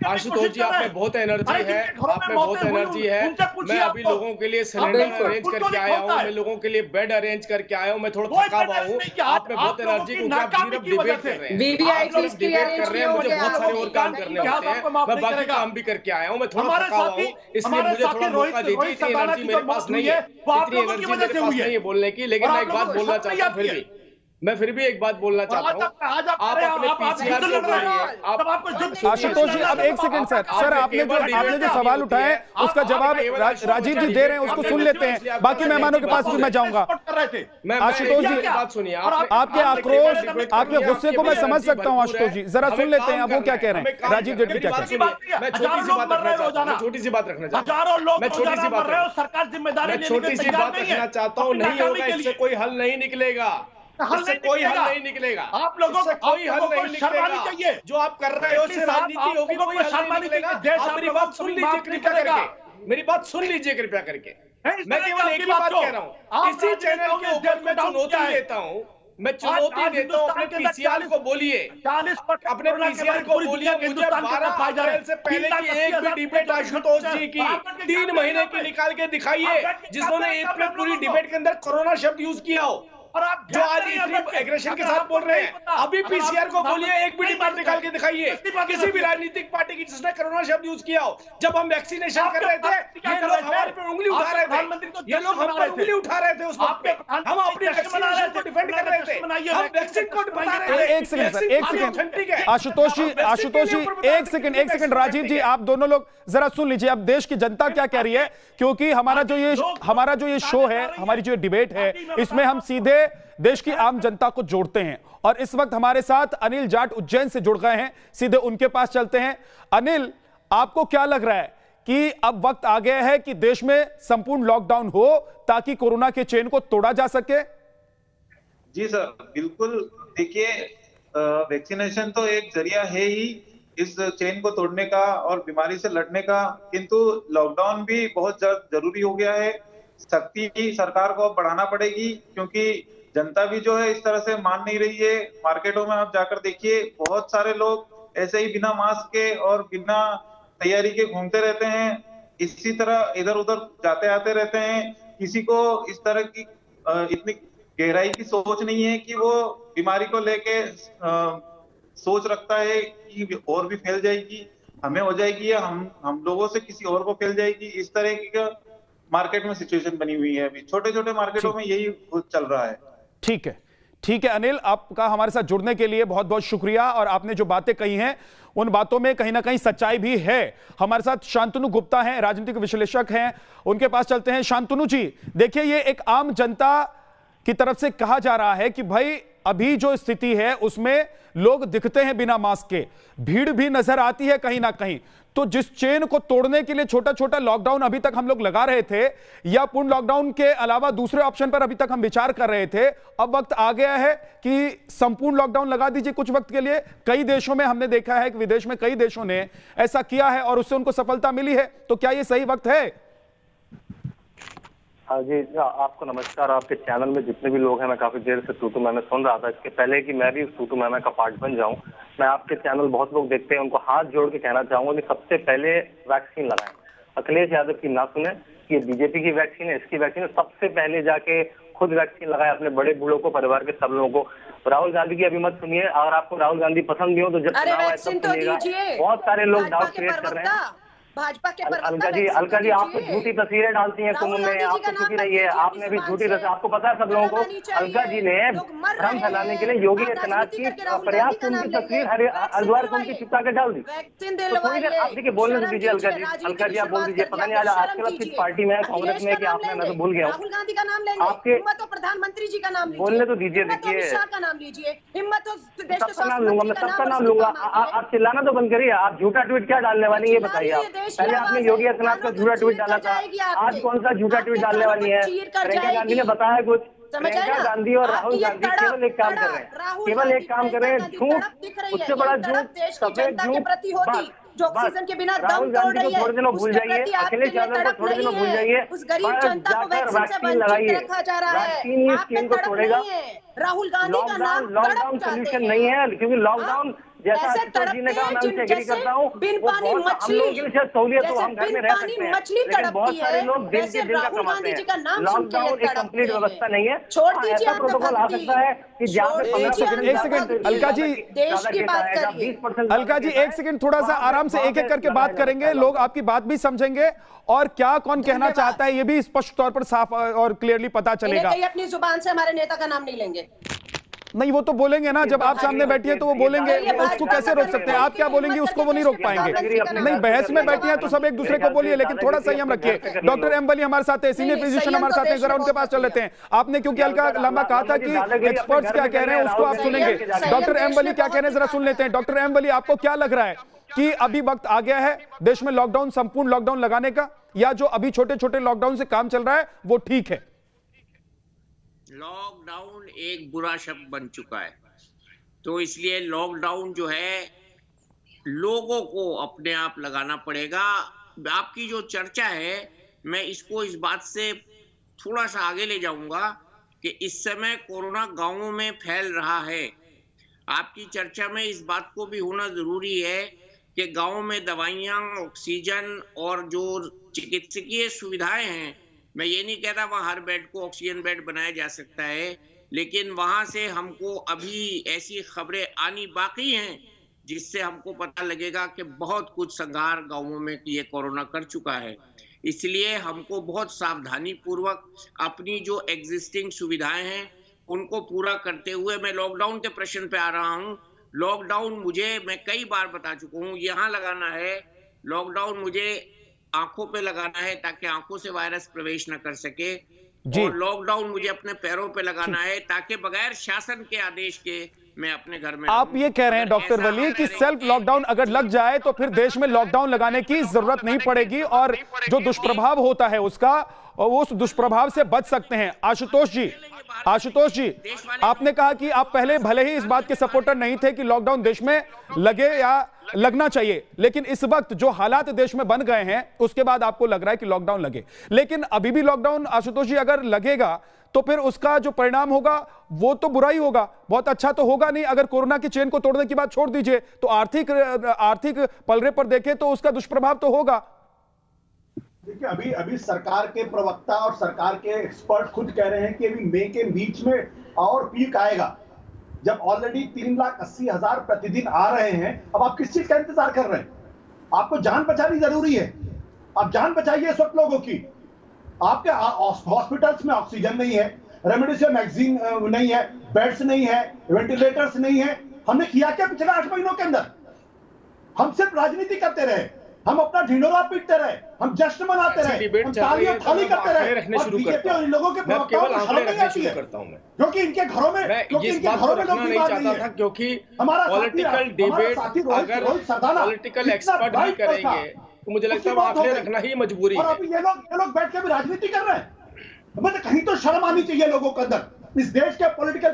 आशुतोष जी, आप में बहुत एनर्जी है, आप में बहुत एनर्जी है। मैं अभी लोगों के लिए सिलेंडर अरेंज करके आया हूँ, मैं लोगों के लिए बेड अरेंज करके आया हूँ। मैं थोड़ा थका हुआ हूँ, आप में बहुत एनर्जी, क्योंकि आप सिर्फ डिबेट कर रहे हैं, मुझे बहुत सारे और काम करने होते हैं। मैं बाकी काम भी करके आया हूँ, मैं थोड़ा थका हुआ हूँ, इसलिए मुझे थोड़ा मौका दीजिए। इतनी एनर्जी मेरे पास नहीं है, इतनी एनर्जी मेरे पास नहीं है बोलने की। लेकिन मैं एक बात बोलना चाहता हूँ फिर भी मैं फिर भी एक बात बोलना चाहता हूँ, आप अपने पीसीआर को बोलिए। आशुतोष जी अब एक सेकंड सर आपने जो सवाल उठाए उसका जवाब राजीव जी दे रहे हैं, उसको सुन लेते हैं, बाकी मेहमानों के पास भी मैं जाऊंगा। आशुतोष जी बात सुनिए, आपके आक्रोश आपके गुस्से को मैं समझ सकता हूँ आशुतोष जी, जरा सुन लेते हैं अब वो क्या कह रहे हैं, राजीव जेटली क्या कह रहे हैं। मैं छोटी सी बात रखना चाहता हूँ, छोटी सी बात रखना चाहता हूँ, मैं छोटी सी बात रखना चाहता हूँ। नहीं होगा, इससे कोई हल नहीं निकलेगा, इससे कोई हल नहीं निकलेगा। आप लोगों को कोई हल नहीं निकलेगा। चाहिए जो आप कर रहे हो उससे राजनीति होगी, कोई हल नहीं निकलेगा। आप मेरी बात सुन लीजिए कृपया करके, मेरी बात सुन लीजिए कृपया करके। मैं केवल एक ही बात कह रहा हूँ, इसी चैनल के ऊपर मैं चुनौती देता हूँ, मैं चुनौती देता हूँ, अपने पीसीआर को बोलिए, अपने पीसीआर को बोलिए, मुझे 12 अप्रैल से पहले की एक भी डिबेट आशुतोष जी की 3 महीने की निकाल के दिखाइए जिन्होंने इतने पूरी डिबेट के अंदर कोरोना शब्द यूज किया हो, और आप जो आज इतनी एग्रेशन के साथ बोल रहे हैं। अभी पीसीआर को बोलिए, एक भी डिबेट निकाल के दिखाइए किसी भी राजनीतिक पार्टी की जिसने कोरोना शब्द यूज किया हो। जब हम वैक्सीनेशन कर रहे थे ये लोग हमारे पे उंगली उठा रहे थे, ये लोग हम पर उंगली उठा रहे थे, उस वक्त पे हम अपनी वैक्सीनेशन को डिफेंड कर रहे थे, हम वैक्सीन को बता रहे थे। एक सेकंड आशुतोष जी एक सेकंड राजीव जी आप दोनों लोग जरा सुन लीजिए, अब देश की जनता क्या कह रही है, क्योंकि हमारा जो ये शो है, हमारी जो डिबेट है, इसमें हम सीधे देश की आम जनता को जोड़ते हैं, और इस वक्त हमारे साथ अनिल जाट उज्जैन से जुड़ गए हैं, सीधे उनके पास चलते हैं। अनिल, आपको क्या लग रहा है कि अब वक्त आ गया है कि देश में संपूर्ण लॉकडाउन हो ताकि कोरोना के चेन को तोड़ा जा सके? जी सर, बिल्कुल। देखिए, वैक्सीनेशन तो एक जरिया है ही इस चेन को तोड़ने का और बीमारी से लड़ने का, किंतु लॉकडाउन भी बहुत जरूरी हो गया है। सख्ती सरकार को बढ़ाना पड़ेगी, क्योंकि जनता भी जो है इस तरह से मान नहीं रही है। मार्केटों में आप जाकर देखिए, बहुत सारे लोग ऐसे ही बिना मास्क के और बिना तैयारी के घूमते रहते हैं, इसी तरह इधर उधर जाते आते रहते हैं। किसी को इस तरह की इतनी गहराई की सोच नहीं है कि वो बीमारी को लेके सोच रखता है कि और भी फैल जाएगी, हमें हो जाएगी या हम लोगों से किसी और को फैल जाएगी। इस तरह की का मार्केट में सिचुएशन बनी हुई है, अभी छोटे छोटे मार्केटों में यही चल रहा है। ठीक है अनिल, आपका हमारे साथ जुड़ने के लिए बहुत बहुत शुक्रिया, और आपने जो बातें कही हैं उन बातों में कहीं ना कहीं सच्चाई भी है। हमारे साथ शांतनु गुप्ता हैं, राजनीतिक विश्लेषक हैं, उनके पास चलते हैं। शांतनु जी, देखिए ये एक आम जनता की तरफ से कहा जा रहा है कि भाई अभी जो स्थिति है उसमें लोग दिखते हैं बिना मास्क के, भीड़ भी नजर आती है कहीं ना कहीं, तो जिस चेन को तोड़ने के लिए छोटा छोटा लॉकडाउन अभी तक हम लोग लगा रहे थे, या पूर्ण लॉकडाउन के अलावा दूसरे ऑप्शन पर अभी तक हम विचार कर रहे थे, अब वक्त आ गया है कि संपूर्ण लॉकडाउन लगा दीजिए कुछ वक्त के लिए। कई देशों में हमने देखा है कि विदेश में कई देशों ने ऐसा किया है और उससे उनको सफलता मिली है, तो क्या ये सही वक्त है? हाँ जी, आपको नमस्कार। आपके चैनल में जितने भी लोग हैं, मैं काफी देर से तू मैं सुन रहा था, इसके पहले कि मैं भी उस तू मैं का पार्ट बन जाऊं। मैं आपके चैनल बहुत लोग देखते हैं, उनको हाथ जोड़ के कहना चाहूंगा कि सबसे पहले वैक्सीन लगाएं। अखिलेश यादव की ना सुने कि ये बीजेपी की वैक्सीन है, इसकी वैक्सीन है, सबसे पहले जाके खुद वैक्सीन लगाए, अपने बड़े बूढ़ों को, परिवार के सब लोगों को। राहुल गांधी की अभी मत सुनिए, अगर आपको राहुल गांधी पसंद भी हो तो जब चुनाव आए तब सुनिएगा। बहुत सारे लोग डाउट क्रिएट कर रहे हैं। भाजपा के अलका जी आप तो झूठी तस्वीरें डालती हैं कुंभ में, आप तो चुकी रही है, आपने भी झूठी तस्वीर, आपको पता है सब लोगों को, अलका जी ने भ्रम फैलाने के लिए योगी आदित्यनाथ की पर्याप्त कुंभ की तस्वीर हरिद्वार कुंभ की चिपका के डाल दी। तो थोड़ी देर आप देखिए, बोलने तो दीजिए अलका जी आप बोल दीजिए। पता नहीं आज आजकल किस पार्टी में है, कांग्रेस में कि आपने, मैं तो भूल गया हूँ। राहुल गांधी का नाम लेंगे, आपके प्रधानमंत्री जी का नाम बोलने तो दीजिए। देखिए, का नाम लीजिए, हिम्मत सबका नाम लूंगा, मैं सबका नाम लूंगा। आप चिल्लाना तो बंद करिए। आप झूठा ट्वीट क्या डालने वाली है बताइए आप। पहले आपने योगी आदित्यनाथ का झूठा ट्वीट डाला था, आज कौन सा झूठा ट्वीट डालने वाली है? प्रियंका गांधी ने बताया कुछ, प्रियंका गांधी और राहुल गांधी केवल एक काम कर रहे हैं, केवल एक काम कर रहे हैं, झूठ, उससे बड़ा झूठ, सफेद झूठ। जो ऑक्सीजन के बिना राहुल गांधी को थोड़े दिनों भूल जाइए, अखिलेश यादव को थोड़े दिनों भूल जाइए, जाकर वैक्सीन लगाइए। वैक्सीन इस चेन को तोड़ेगा। राहुल गांधी का लॉकडाउन सोल्यूशन नहीं है, क्योंकि लॉकडाउन जैसा आशुतोष जी ने कहा, मैं उनसे एग्री करता हूँ, हम लोगों के लिए सहूलियत हो, हम घर में रह सकते हैं, लेकिन बहुत सारे लोग दिन के दिन का कमाते हैं। लॉकडाउन एक कंप्लीट व्यवस्था नहीं है। ऐसा प्रोटोकॉल आ सकता है कि जहाँ पे 15 अलका जी 20% अलका जी 1 सेकंड, थोड़ा सा आराम से एक एक करके बात करेंगे, लोग आपकी बात भी समझेंगे और क्या कौन कहना चाहता है ये भी स्पष्ट तौर पर साफ और क्लियरली पता चलेगा। अपनी जुबान से हमारे नेता का नाम नहीं लेंगे। नहीं, वो तो बोलेंगे ना, जब आप सामने बैठी हैं तो वो बोलेंगे, उसको कैसे रोक सकते हैं? आप क्या बोलेंगे उसको वो नहीं रोक पाएंगे। नहीं, बहस में बैठे हैं तो सब एक दूसरे को बोलिए, लेकिन थोड़ा संयम रखिए। डॉक्टर एम वली हमारे साथ है, सीनियर फिजिशियन हमारे साथ है, जरा उनके पास चल लेते हैं। आपने क्योंकि हल्का लंबा कहा था कि एक्सपर्ट्स क्या कह रहे हैं उसको आप सुनेंगे। डॉक्टर एम वली क्या कह रहे हैं जरा सुन लेते हैं। डॉक्टर एम वली, आपको क्या लग रहा है कि अभी वक्त आ गया है देश में लॉकडाउन, संपूर्ण लॉकडाउन लगाने का, या जो अभी छोटे छोटे लॉकडाउन से काम चल रहा है वो ठीक है? लॉकडाउन एक बुरा शब्द बन चुका है, तो इसलिए लॉकडाउन जो है लोगों को अपने आप लगाना पड़ेगा। आपकी जो चर्चा है, मैं इसको इस बात से थोड़ा सा आगे ले जाऊंगा कि इस समय कोरोना गांवों में फैल रहा है। आपकी चर्चा में इस बात को भी होना जरूरी है कि गांवों में दवाइयां, ऑक्सीजन और जो चिकित्सकीय सुविधाएं हैं, मैं ये नहीं कहता वहाँ हर बेड को ऑक्सीजन बेड बनाया जा सकता है, लेकिन वहां से हमको अभी ऐसी खबरें आनी बाकी हैं जिससे हमको पता लगेगा कि बहुत कुछ संघार गांवों में ये कोरोना कर चुका है। इसलिए हमको बहुत सावधानी पूर्वक अपनी जो एग्जिस्टिंग सुविधाएं हैं उनको पूरा करते हुए, मैं लॉकडाउन के प्रश्न पे आ रहा हूँ। लॉकडाउन मुझे, मैं कई बार बता चुका हूँ, यहाँ लगाना है। लॉकडाउन मुझे आंखों पे लगाना है ताकि आंखों से वायरस प्रवेश न कर सके, और लॉकडाउन मुझे अपने पैरों पे लगाना है ताकि बगैर शासन के आदेश के मैं अपने घर में। आप ये कह रहे हैं डॉक्टर वली कि सेल्फ लॉकडाउन अगर लग जाए तो फिर देश में लॉकडाउन लगाने की जरूरत नहीं पड़ेगी, और जो दुष्प्रभाव होता है उसका, वो उस दुष्प्रभाव से बच सकते हैं। आशुतोष जी, आपने कहा कि आप पहले भले ही इस बात के सपोर्टर नहीं थे कि लॉकडाउन देश में लगे या लगना चाहिए, लेकिन इस वक्त जो हालात देश में बन गए हैं उसके बाद आपको लग रहा है कि लॉकडाउन लगे। लेकिन अभी भी लॉकडाउन आशुतोष जी अगर लगेगा तो फिर उसका जो परिणाम होगा वो तो बुरा ही होगा, बहुत अच्छा तो होगा नहीं। अगर कोरोना की चेन को तोड़ने की बात छोड़ दीजिए तो आर्थिक पलड़े पर देखें तो उसका दुष्प्रभाव तो होगा। देखिए, अभी सरकार के प्रवक्ता और सरकार के एक्सपर्ट खुद कह रहे हैं कि अभी मई के बीच में और पीक आएगा, जब ऑलरेडी 3,80,000 प्रतिदिन आ रहे हैं। अब आप किस चीज का इंतजार कर रहे हैं? आपको जान बचानी जरूरी है, आप जान बचाइए इस वक्त लोगों की। आपके हॉस्पिटल्स में ऑक्सीजन नहीं है, रेमडेसिविर वैक्सीन नहीं है, बेड्स नहीं है, वेंटिलेटर्स नहीं है। हमने किया क्या पिछले 8 महीनों के अंदर? हम सिर्फ राजनीति करते रहे, हम अपना ढिंढोरा पीटते रहे, हम जश्न मनाते रहे, हम ताली और थाली करते रहे, और बीजेपी और इन लोगों के प्रवक्ताओं को शर्म नहीं आती है क्योंकि इनके घरों में लोग बीमार नहीं है। क्योंकि हमारा पॉलिटिकल डिबेट अगर पॉलिटिकल एक्सपर्ट भी करेंगे तो मुझे लगता है आंखें रखना ही मजबूरी है। और अभी ये लोग बैठ के भी राजनीति कर रहे हैं। मतलब कहीं तो शर्म आनी चाहिए लोगों के अंदर। इस देश के पॉलिटिकल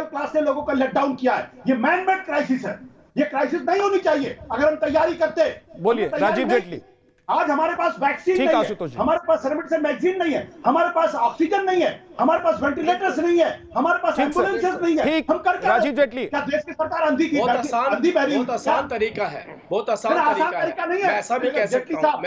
क्लास ने लोगों का लेट डाउन किया है। ये मैन मेड क्राइसिस है, ये क्राइसिस नहीं होनी चाहिए। अगर हम तैयारी करते, बोलिए राजीव जेटली। आज हमारे पास वैक्सीन नहीं है, हमारे पास रेमडेसिविर वैक्सीन नहीं है, हमारे पास ऑक्सीजन नहीं है, हमारे पास वेंटिलेटर्स नहीं है, हमारे पास एम्बुलेंसेस नहीं है। हम कर राजीव जेटली, क्या देश की सरकार अंधी थी? बहुत आसान तरीका है, बहुत आसान तरीका नहीं है। मैं ऐसा भी कह सकता हूं,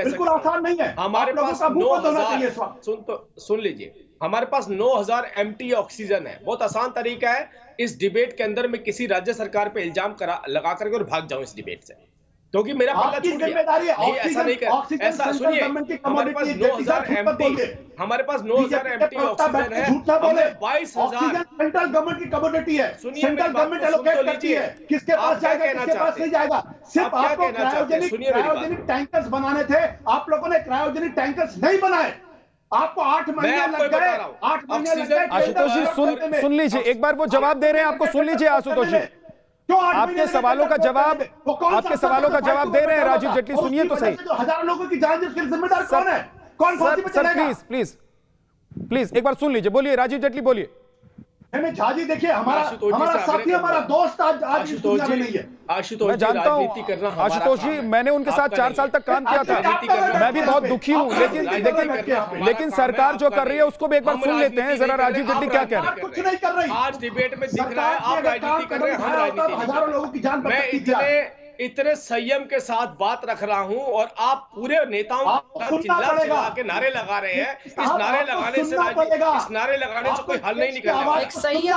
बिल्कुल आसान नहीं है। हमारे पास 9,000, सुन लीजिए, हमारे पास 9,000 MT ऑक्सीजन है। बहुत आसान तरीका है इस डिबेट के अंदर मैं किसी राज्य सरकार पे इल्जाम लगा करके और भाग जाऊं इस डिबेट से, क्योंकि मेरा पल्ला छूट गया। जिम्मेदारी है, ऐसा नहीं कर, ऐसा सुनिए, हमारे पास 9,000 MT, हमारे पास 9,000 MT ऑक्सीजन है, 22,000 सेंट्रल गवर्नमेंट की कमोडिटी है, सेंट्रल गवर्नमेंट एलोकेट करती है, किसके पास जाएगा किसके पास नहीं जाएगा। सिर्फ आपको क्रायोजेनिक टैंकर्स बनाने थे, आप लोगों ने क्रायोजेनिक टैंकर्स नहीं बनाए। आपको 8 महीने लग गए, 8 महीने लग गए। आशुतोष जी सुन लीजिए, एक बार वो जवाब दे रहे हैं आपको, सुन लीजिए आशुतोष जी। आपके सवालों का जवाब दे रहे हैं राजीव जेटली, सुनिए तो सही। हजारों लोगों की जान जिसके जिम्मेदार कौन है? कौन फांसी पे चलेगा? प्लीज एक बार सुन लीजिए, बोलिए राजीव जेटली बोलिए। झाजी देखिए, हमारा साथी, हमारा दोस्त आज इस दुनिया में नहीं है। मैं जानता हूं आशुतोष जी, मैंने उनके साथ 4 साल तक काम किया था, मैं भी बहुत दुखी हूं, लेकिन सरकार जो कर रही है उसको भी एक बार सुन लेते हैं। जरा राजीव जेटली क्या कह रहे हैं? कुछ नहीं कर रही। आज डिबेट में दिख रहा है आप राजनीति कर रहे हैं, हम राजनीति। हजारों लोगों की जान मैं इतने संयम के साथ बात रख रहा हूं और आप पूरे नेताओं चिल्ला के नारे लगा रहे हैं। इस नारे लगाने से कोई हल नहीं निकलने वाला।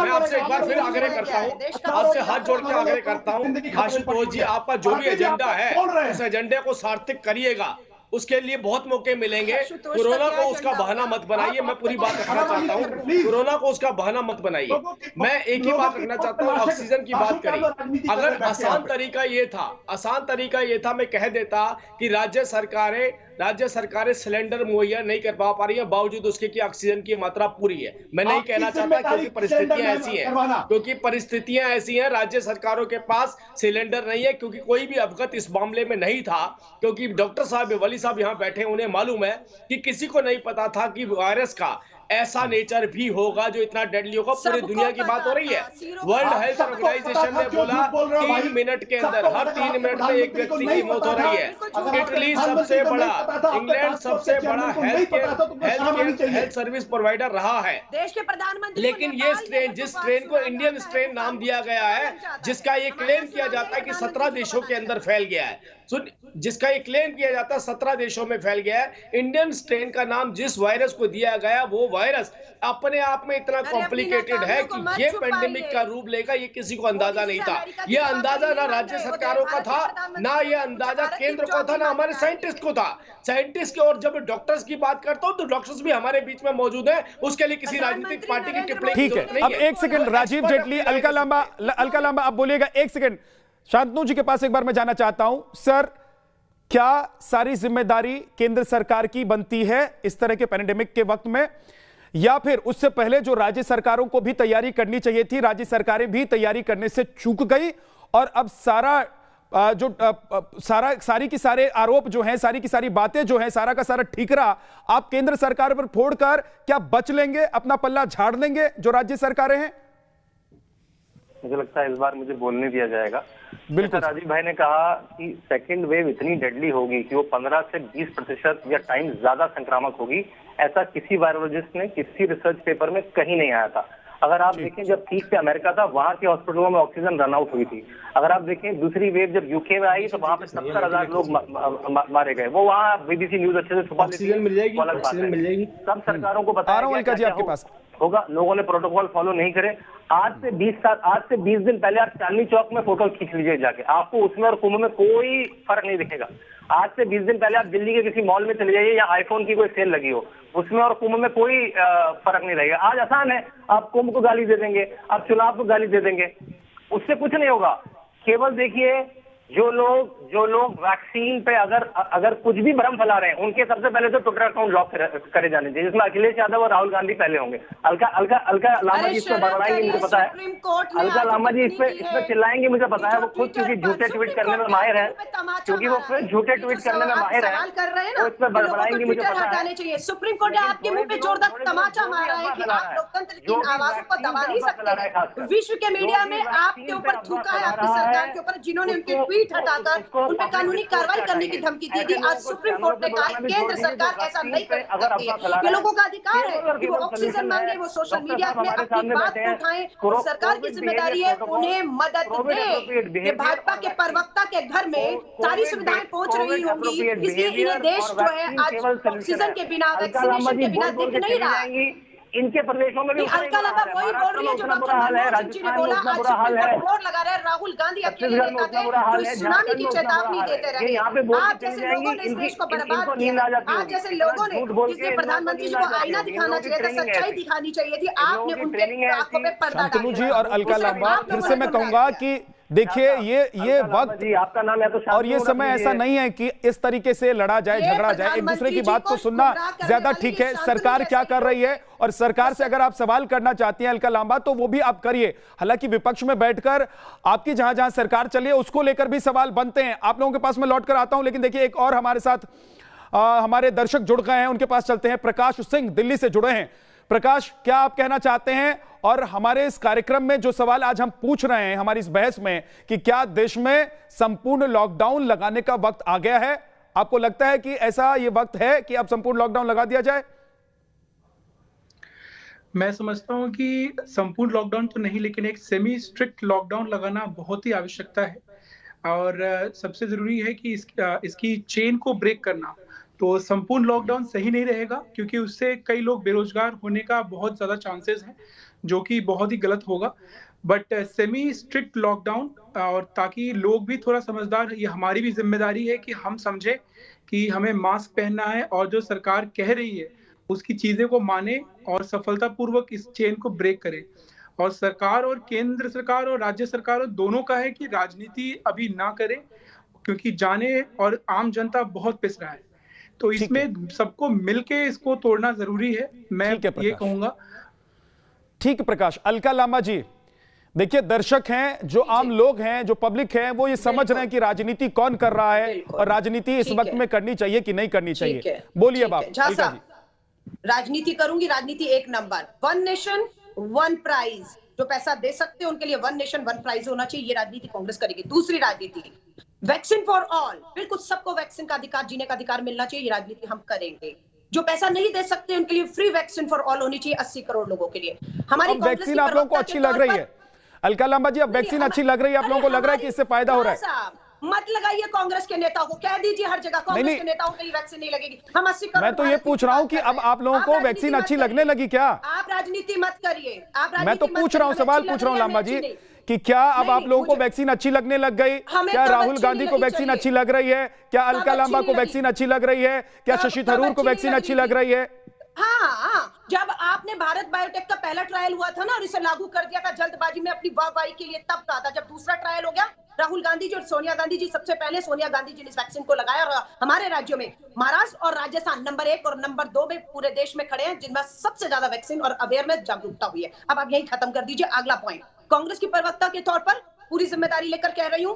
मैं आपसे एक बार फिर आग्रह करता हूं, आपसे हाथ जोड़ के आग्रह करता हूं, आशुतोष जी, आपका जो भी एजेंडा है उस एजेंडे को सार्थक करिएगा। उसके लिए बहुत मौके मिलेंगे। कोरोना को उसका बहाना मत बनाइए, मैं पूरी बात रखना चाहता हूँ, कोरोना को उसका बहाना मत बनाइए। मैं एक ही बात रखना चाहता हूँ, ऑक्सीजन की बात करी। अगर आसान तरीका ये था, मैं कह देता कि राज्य सरकारें सिलेंडर मुहैया नहीं कर पा रही है, बावजूद उसके कि ऑक्सीजन की मात्रा पूरी है। मैं नहीं कहना चाहता क्योंकि परिस्थितियां ऐसी हैं, राज्य सरकारों के पास सिलेंडर नहीं है, क्योंकि कोई भी अवगत इस मामले में नहीं था, क्योंकि डॉक्टर साहब वली साहब यहाँ बैठे, उन्हें मालूम है कि किसी को नहीं पता था कि वायरस का ऐसा नेचर भी होगा जो इतना डेडली होगा। पूरी दुनिया की बात हो रही है। वर्ल्ड हेल्थ ऑर्गेनाइजेशन ने बोला 3 मिनट के अंदर, हर 3 मिनट में एक व्यक्ति की मौत हो रही है। इटली सबसे बड़ा, इंग्लैंड सबसे बड़ा हेल्थ सर्विस प्रोवाइडर रहा है। देश के प्रधानमंत्री, लेकिन ये स्ट्रेन, जिस स्ट्रेन को इंडियन स्ट्रेन नाम दिया गया है, जिसका ये क्लेम किया जाता है कि 17 देशों के अंदर फैल गया है, जिसका ये क्लेम किया जाता है 17 देशों में फैल गया है, इंडियन स्ट्रेन का नाम जिस वायरस को दिया गया, वो वायरस अपने आप में इतना कॉम्प्लिकेटेड है कि ये पेंडेमिक का रूप लेगा, ये किसी को अंदाजा नहीं था। ये अंदाजा ना राज्य सरकारों का था, ना ये अंदाजा केंद्र को था, ना हमारे साइंटिस्ट को था। साइंटिस्ट के, और जब डॉक्टर्स की बात करता हूं तो डॉक्टर्स भी हमारे बीच में मौजूद है, उसके लिए किसी राजनीतिक पार्टी की टिप्पणी ठीक है। अब एक सेकंड, राजीव जेटली, अलका लांबा आप बोलिएगा, एक सेकंड। शांतनु जी के पास एक बार मैं जाना चाहता हूं। सर, क्या सारी जिम्मेदारी केंद्र सरकार की बनती है इस तरह के पैंडेमिक के वक्त में, या फिर उससे पहले जो राज्य सरकारों को भी तैयारी करनी चाहिए थी, राज्य सरकारें भी तैयारी करने से चूक गई और अब सारी की सारे आरोप जो हैं, सारी की सारी बातें जो हैं, सारा का सारा ठीकरा आप केंद्र सरकार पर फोड़कर क्या बच लेंगे, अपना पल्ला झाड़ लेंगे जो राज्य सरकारें हैं? मुझे लगता है इस बार मुझे बोलने दिया जाएगा। बिल्कुल। राजीव भाई ने कहा कि सेकंड वेव इतनी डेडली होगी कि वो 15 से 20% या टाइम ज्यादा संक्रामक होगी, ऐसा किसी वायरोलॉजिस्ट ने किसी रिसर्च पेपर में कहीं नहीं आया था। अगर आप देखें, जब ठीक से अमेरिका था, वहां के हॉस्पिटलों में ऑक्सीजन रन आउट हुई थी। अगर आप देखें दूसरी वेव जब यूके में आई तो वहां पे 70,000 लोग मारे गए। वो वहाँ BBC न्यूज अच्छे से छुपा लेती है। सब सरकारों को बताया होगा, लोगों ने प्रोटोकॉल फॉलो नहीं करे। आज से 20 दिन पहले आप चांदनी चौक में फोटो खींच लीजिए जाके, आपको उसमें और कुंभ में कोई फर्क नहीं दिखेगा। आज से 20 दिन पहले आप दिल्ली के किसी मॉल में चले जाइए, या आईफोन की कोई सेल लगी हो, उसमें और कुंभ में कोई फर्क नहीं रहेगा। आज आसान है, आप कुंभ को गाली दे देंगे, आप चुनाव को गाली दे देंगे, उससे कुछ नहीं होगा। केवल देखिए, जो लोग वैक्सीन पे अगर कुछ भी भ्रम फैला रहे हैं, उनके सबसे पहले तो ट्विटर अकाउंट लॉक करे जाने चाहिए, जिसमें अखिलेश यादव और राहुल गांधी पहले होंगे। अलका लांबा जी इस पे बड़बड़ाएंगे, मुझे पता है। अलका लांबा जी इस पे चिल्लाएंगे, मुझे पता है। वो खुद क्योंकि झूठे ट्वीट करने में माहिर है, वो झूठे ट्वीट करने में माहिर है, वो इस पे बड़बड़ाएंगे, मुझे पता है। सुप्रीम कोर्ट ने आपके मुंह पे जोरदार तमाचा मारा है कि आप लोकतंत्र की आवाजों को दबा नहीं सकते। विश्व के मीडिया में आपके ऊपर थूका है, आपकी सरकार के ऊपर, जिन्होंने उनके ट्वीट हटाकर उन पर कानूनी कार्रवाई करने की धमकी दी थी। आज सुप्रीम कोर्ट ने कहा केंद्र सरकार ऐसा नहीं कर सकती है। ये लोगों का अधिकार है कि वो ऑक्सीजन मांगे, वो सोशल मीडिया में अपनी बात उठाएं, और सरकार की जिम्मेदारी है उन्हें मदद दे। कि भाजपा के प्रवक्ता के घर में सारी सुविधाएं पहुंच रही होंगी, इसलिए इन्हें देश जो है आज ऑक्सीजन के बिना, वैक्सीनेशन के बिना दिख नहीं रहा। इनके प्रदेशों में भी अलका लांबा वही बोल रही है जो डॉक्टर मनमोहन सिंह जी ने बोला। आज सुप्रीम कोर्ट बोर्ड लगा रहे हैं, राहुल गांधी अकेले नेता थे तो सुनामी की चेतावनी देते रहे। आप जैसे लोगों ने इस देश को बर्बाद किया, आप जैसे लोगों ने, जिसने प्रधानमंत्री जी को आईना दिखाना चाहिए था, सच्चाई दिखानी चाहिए थी, आपने उनके आंखों पे पर्दा डाल दिया। जी और अलका लांबा, फिर से मैं कहूंगा कि देखिए ये वक्त आपका नाम है तो और ये समय ऐसा नहीं है कि इस तरीके से लड़ा जाए, झगड़ा जाए। एक दूसरे की बात को सुनना ज्यादा ठीक है। सरकार क्या कर रही है और सरकार से अगर आप सवाल करना चाहती हैं अलका लांबा, तो वो भी आप करिए। हालांकि विपक्ष में बैठकर आपकी जहां जहां सरकार चली है उसको लेकर भी सवाल बनते हैं। आप लोगों के पास मैं लौट कर आता हूं, लेकिन देखिए एक और हमारे साथ हमारे दर्शक जुड़ गए हैं, उनके पास चलते हैं। प्रकाश सिंह दिल्ली से जुड़े हैं। प्रकाश, क्या आप कहना चाहते हैं? और हमारे इस कार्यक्रम में जो सवाल आज हम पूछ रहे हैं हमारी इस बहस में, कि क्या देश में संपूर्ण लॉकडाउन लगाने का वक्त आ गया है? आपको लगता है कि ऐसा ये वक्त है कि अब संपूर्ण लॉकडाउन लगा दिया जाए? मैं समझता हूं कि संपूर्ण लॉकडाउन तो नहीं, लेकिन एक सेमी स्ट्रिक्ट लॉकडाउन लगाना बहुत ही आवश्यकता है। और सबसे जरूरी है कि इसकी चेन को ब्रेक करना। तो संपूर्ण लॉकडाउन सही नहीं रहेगा, क्योंकि उससे कई लोग बेरोजगार होने का बहुत ज्यादा चांसेस हैं, जो कि बहुत ही गलत होगा। बट सेमी स्ट्रिक्ट लॉकडाउन, और ताकि लोग भी थोड़ा समझदार, ये हमारी भी जिम्मेदारी है कि हम समझे कि हमें मास्क पहनना है और जो सरकार कह रही है उसकी चीजें को माने और सफलतापूर्वक इस चेन को ब्रेक करे। और सरकार और केंद्र सरकार और राज्य सरकार दोनों का है कि राजनीति अभी ना करे, क्योंकि जाने और आम जनता बहुत पिस रहा है, तो इसमें सबको मिलके इसको तोड़ना जरूरी है, मैं ये कहूंगा। ठीक है प्रकाश। अलका लांबा जी, देखिए दर्शक हैं, जो आम लोग हैं, जो पब्लिक है, वो ये समझ रहे हैं कि राजनीति कौन कर रहा है और राजनीति इस वक्त में करनी चाहिए कि नहीं करनी चाहिए। बोलिए बाप। राजनीति करूंगी, राजनीति एक नंबर, 1 नेशन 1 प्राइज, जो पैसा दे सकते हैं उनके लिए 1 नेशन 1 प्राइज होना चाहिए, ये राजनीति कांग्रेस करेगी। दूसरी राजनीति वैक्सीन फॉर ऑल, बिल्कुल सबको वैक्सीन का अधिकार, जीने का अधिकार मिलना चाहिए, ये राजनीति हम करेंगे। जो पैसा नहीं दे सकते उनके लिए फ्री वैक्सीन फॉर ऑल होनी चाहिए 80 करोड़ लोगों के लिए। हमारी वैक्सीन आप लोगों को अच्छी लग रही है अलका लांबा जी, अब वैक्सीन अच्छी लग रही है, आप लोगों को लग रहा है कि इससे फायदा हो रहा है? मत लगाइए कांग्रेस के नेताओं को, कह दीजिए हर जगह कांग्रेस के नेताओं के लिए वैक्सीन नहीं लगेगी। हम 80 करोड़, मैं तो ये पूछ रहा हूं कि अब आप लोगों को वैक्सीन अच्छी लगने लगी क्या? आप राजनीति मत करिए, मैं तो पूछ रहा हूं, सवाल पूछ रहा हूं लांबा जी कि क्या अब आप लोगों को वैक्सीन अच्छी लगने लग गई? क्या राहुल गांधी को वैक्सीन अच्छी लग रही है? क्या अलका लांबा को वैक्सीन अच्छी लग रही है? क्या शशि थरूर को वैक्सीन अच्छी लग रही है? हाँ, जब आपने भारत बायोटेक का पहला ट्रायल हुआ था ना और इसे लागू कर दिया था जल्दबाजी में अपनी वाहवाही के लिए, तब कहा था। जब दूसरा ट्रायल हो गया, राहुल गांधी जी और सोनिया गांधी जी, सबसे पहले सोनिया गांधी जी ने इस वैक्सीन को लगाया, और हमारे राज्यों में महाराष्ट्र और राजस्थान नंबर 1 और नंबर 2 में पूरे देश में खड़े हैं, जिनमें सबसे ज्यादा वैक्सीन और अवेयरनेस जागरूकता हुई है। अब आप यही खत्म कर दीजिए। अगला पॉइंट, कांग्रेस की प्रवक्ता के तौर पर पूरी जिम्मेदारी लेकर कह रही हूं,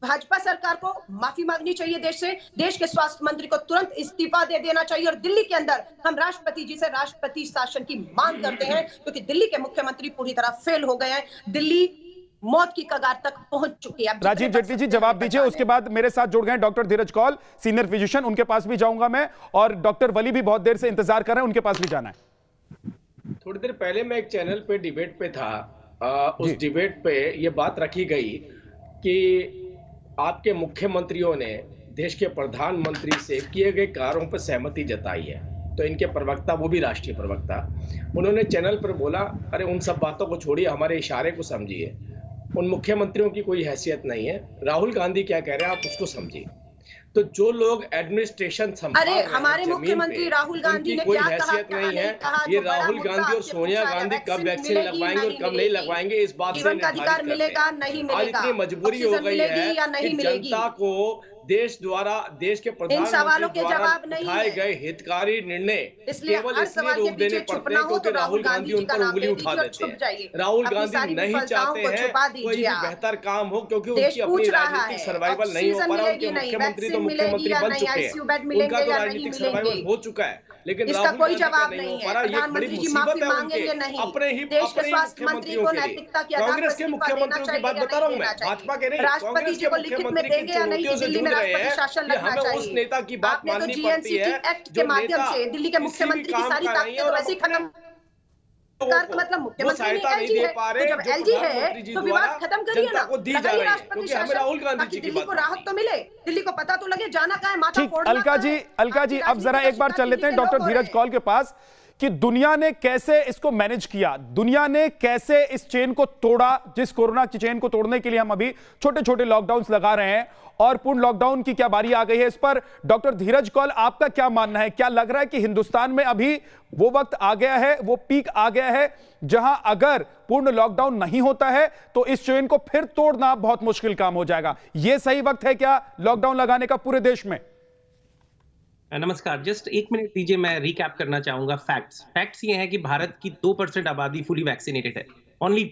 भाजपा सरकार को माफी मांगनी चाहिए देश से, देश के स्वास्थ्य मंत्री को तुरंत इस्तीफा दे देना चाहिए, और दिल्ली के अंदर हम राष्ट्रपति जी से राष्ट्रपति शासन की मांग करते हैं, क्योंकि दिल्ली के मुख्यमंत्री पूरी तरह फेल हो गए हैं। दिल्ली मौत की कगार तक पहुंच चुकी है। राजीव जेटली जी जवाब दीजिए, उसके बाद मेरे साथ जुड़ गए डॉक्टर धीरज कौल, सीनियर फिजिशियन, उनके पास भी जाऊंगा मैं, और डॉक्टर वली भी बहुत देर से इंतजार कर रहे हैं, उनके पास भी जाना है। थोड़ी देर पहले मैं एक चैनल पे डिबेट पे था, उस डिबेट पे ये बात रखी गई कि आपके मुख्यमंत्रियों ने देश के प्रधानमंत्री से किए गए कार्यों पर सहमति जताई है, तो इनके प्रवक्ता, वो भी राष्ट्रीय प्रवक्ता, उन्होंने चैनल पर बोला, अरे उन सब बातों को छोड़िए, हमारे इशारे को समझिए, उन मुख्यमंत्रियों की कोई हैसियत नहीं है, राहुल गांधी क्या कह रहे हैं आप उसको समझिए। तो जो लोग एडमिनिस्ट्रेशन संभाल रहे हैं, हमारे मुख्यमंत्री राहुल गांधी ने कोई हैसियत नहीं है। ये राहुल गांधी और सोनिया गांधी कब वैक्सीन लगवाएंगे और कब नहीं लगवाएंगे, इस बात से अधिकार मिलेगा नहीं मिलेगा, इतनी मजबूरी हो गई है कि जनता को देश द्वारा, देश के प्रधानमंत्री द्वारा उठाए गए हितकारी निर्णय केवल इसलिए रोक देने पड़ते हैं क्योंकि राहुल गांधी उन पर उंगली उठा देते हैं। राहुल गांधी नहीं चाहते हैं कोई भी बेहतर काम हो, क्योंकि उनकी अपनी राजनीतिक सर्वाइवल नहीं हो पा रहा। उनके मुख्यमंत्री तो मुख्यमंत्री बन चुके हैं, उनका तो राजनीतिक सर्वाइवल हो चुका है, लेकिन इसका कोई जवाब नहीं हो पा रहा। ये बड़ी मुसीबत है उनके अपने ही मुख्यमंत्रियों के लिए। कांग्रेस के मुख्यमंत्रियों की बात बता रहा हूँ मैं, भाजपा के नहीं, कांग्रेस के मुख्यमंत्री की चुनौतियों से जूझ रहे हैं कि हमें उस नेता की बात माननी पड़ती है जो नेता दिल्ली के मुख्यमंत्री की सारी ताकतें वैसे ही खत्म, मतलब मुख्यमंत्री नहीं एलजी है, जब एलजी है तो विवाद खत्म करिए ना, लगाइए राष्ट्रपति शासन, ताकि दिल्ली को राहत तो मिले, दिल्ली को पता तो लगे जाना कहाँ है, माथा फोड़ना। अलका जी अब जरा एक बार चल लेते हैं डॉक्टर धीरज कौल के पास कि दुनिया ने कैसे इसको मैनेज किया, दुनिया ने कैसे इस चेन को तोड़ा, जिस कोरोना की चेन को तोड़ने के लिए हम अभी छोटे छोटे लॉकडाउन्स लगा रहे हैं, और पूर्ण लॉकडाउन की क्या बारी आ गई है, इस पर डॉक्टर धीरज कौल आपका क्या मानना है? क्या लग रहा है कि हिंदुस्तान में अभी वो वक्त आ गया है, वो पीक आ गया है जहां अगर पूर्ण लॉकडाउन नहीं होता है तो इस चेन को फिर तोड़ना बहुत मुश्किल काम हो जाएगा? यह सही वक्त है क्या लॉकडाउन लगाने का पूरे देश में? नमस्कार, जस्ट 1 मिनट दीजिए, मैं रिकैप करना चाहूंगा फैक्ट्स ये हैं कि भारत की 2% आबादी फुली वैक्सीनेटेड है, ओनली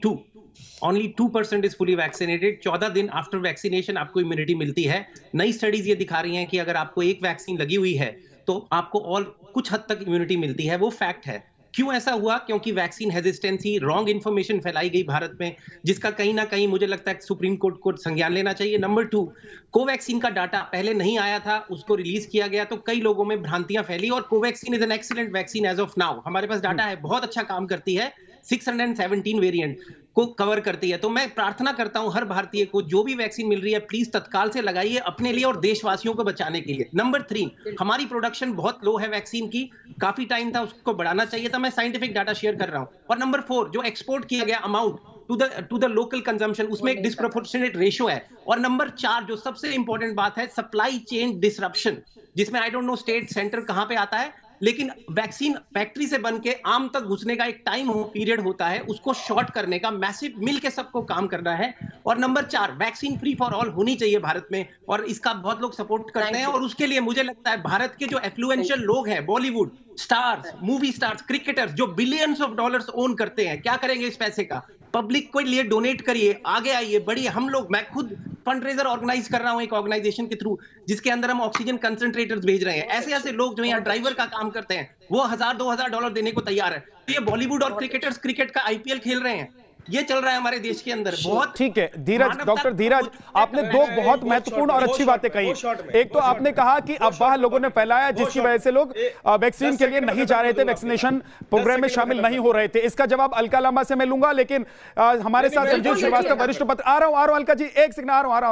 2% इज फुली वैक्सीनेटेड। 14 दिन आफ्टर वैक्सीनेशन आपको इम्यूनिटी मिलती है। नई स्टडीज ये दिखा रही हैं कि अगर आपको एक वैक्सीन लगी हुई है तो आपको और कुछ हद तक इम्यूनिटी मिलती है, वो फैक्ट है। क्यों ऐसा हुआ? क्योंकि वैक्सीन हेजिस्टेंसी, रॉन्ग इंफॉर्मेशन फैलाई गई भारत में, जिसका कहीं ना कहीं मुझे लगता है सुप्रीम कोर्ट को संज्ञान लेना चाहिए। नंबर 2, कोवैक्सीन का डाटा पहले नहीं आया था, उसको रिलीज किया गया तो कई लोगों में भ्रांतियां फैली, और Covaxin is an excellent vaccine as of now. हमारे पास डाटा है, बहुत अच्छा काम करती है, 617 वेरिएंट को कवर करती है। तो मैं प्रार्थना करता हूं हर भारतीय को, जो भी वैक्सीन मिल रही है प्लीज तत्काल से लगाइए अपने लिए और देशवासियों को बचाने के लिए। नंबर 3, हमारी प्रोडक्शन बहुत लो है वैक्सीन की, काफी टाइम था, उसको बढ़ाना चाहिए था, मैं साइंटिफिक डाटा शेयर कर रहा हूं। और नंबर 4, जो एक्सपोर्ट किया गया amount to the local consumption, उसमें एक डिस्प्रोपोर्शनेट रेशियो है। और नंबर 4 जो सबसे इंपॉर्टेंट बात है, सप्लाई चेन डिसरप्शन, जिसमें I don't know state centre कहां पे आता है, लेकिन वैक्सीन फैक्ट्री से बन के आम तक घुसने का एक टाइम पीरियड होता है, उसको शॉर्ट करने का मैसिव मिल के सबको काम करना है। और number 4 vaccine free for all होनी चाहिए भारत में, और इसका बहुत लोग सपोर्ट करते हैं। और उसके लिए मुझे लगता है भारत के जो एफ्लुएंशियल लोग हैं, Bollywood stars, movie stars, cricketers, जो बिलियंस ऑफ डॉलर्स ओन करते हैं, क्या करेंगे इस पैसे का? पब्लिक को लिए डोनेट करिए, आगे आइए, बढ़िए। हम लोग, मैं खुद फंड रेजर ऑर्गेनाइज कर रहा हूं एक ऑर्गेनाइजेशन के थ्रू, जिसके अंदर हम ऑक्सीजन कंसंट्रेटर्स भेज रहे हैं। ऐसे ऐसे लोग जो यहाँ ड्राइवर का काम करते हैं, वो $1000-2000 देने को तैयार है। तो ये बॉलीवुड और क्रिकेटर्स क्रिकेट का IPL खेल रहे हैं, ये चल रहा है हमारे देश के अंदर। बहुत ठीक है धीरज, डॉक्टर धीरज, आपने दो बहुत महत्वपूर्ण और अच्छी बातें कही। एक तो आपने कहा कि अफवाह लोगों ने फैलाया जिसकी वजह से लोग वैक्सीन के लिए नहीं जा रहे थे, वैक्सीनेशन प्रोग्राम में शामिल नहीं हो रहे थे। इसका जवाब अलका लांबा से मैं लूंगा, लेकिन हमारे साथ संजीव श्रीवास्तव वरिष्ठ पत्र, आ रहा हूं अलका जी, एक सेकंड, आ रहा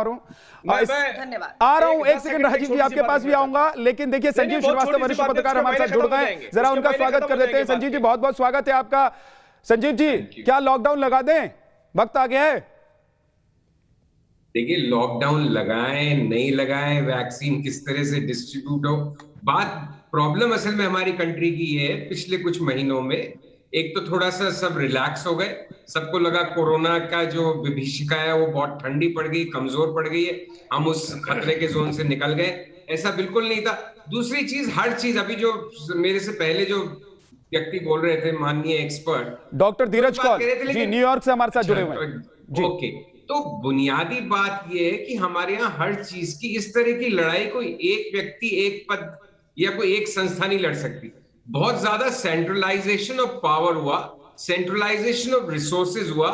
हूं, एक सेकंड राजीव जी आपके पास भी आऊंगा। लेकिन देखिए संजीव श्रीवास्तव वरिष्ठ पत्रकार हमारे साथ जुड़ गए, जरा उनका स्वागत कर देते हैं। संजीव जी बहुत बहुत स्वागत है आपका। संजीव जी, क्या लॉकडाउन लगा दें, वक्त आ गया है? देखिए, लॉकडाउन लगाएं नहीं लगाएं, वैक्सीन किस तरह से डिस्ट्रीब्यूट हो, प्रॉब्लम असल में हमारी कंट्री की ये है, पिछले कुछ महीनों में एक तो थोड़ा सा सब रिलैक्स हो गए, सबको लगा कोरोना का जो विभीषिका है वो बहुत ठंडी पड़ गई, कमजोर पड़ गई है, हम उस खतरे के जोन से निकल गए। ऐसा बिल्कुल नहीं था। दूसरी चीज, हर चीज, अभी जो मेरे से पहले जो व्यक्ति बोल रहे थे, माननीय एक्सपर्ट डॉक्टर धीरज कौर जी, न्यूयॉर्क से हमारे साथ जुड़े हुए हैं। ओके, तो बुनियादी बात यह है कि हमारे यहाँ हर चीज की इस तरह की लड़ाई कोई एक व्यक्ति, एक पद या कोई एक संस्था नहीं लड़ सकती। बहुत ज्यादा सेंट्रलाइजेशन ऑफ पावर हुआ, सेंट्रलाइजेशन ऑफ रिसोर्सेज हुआ,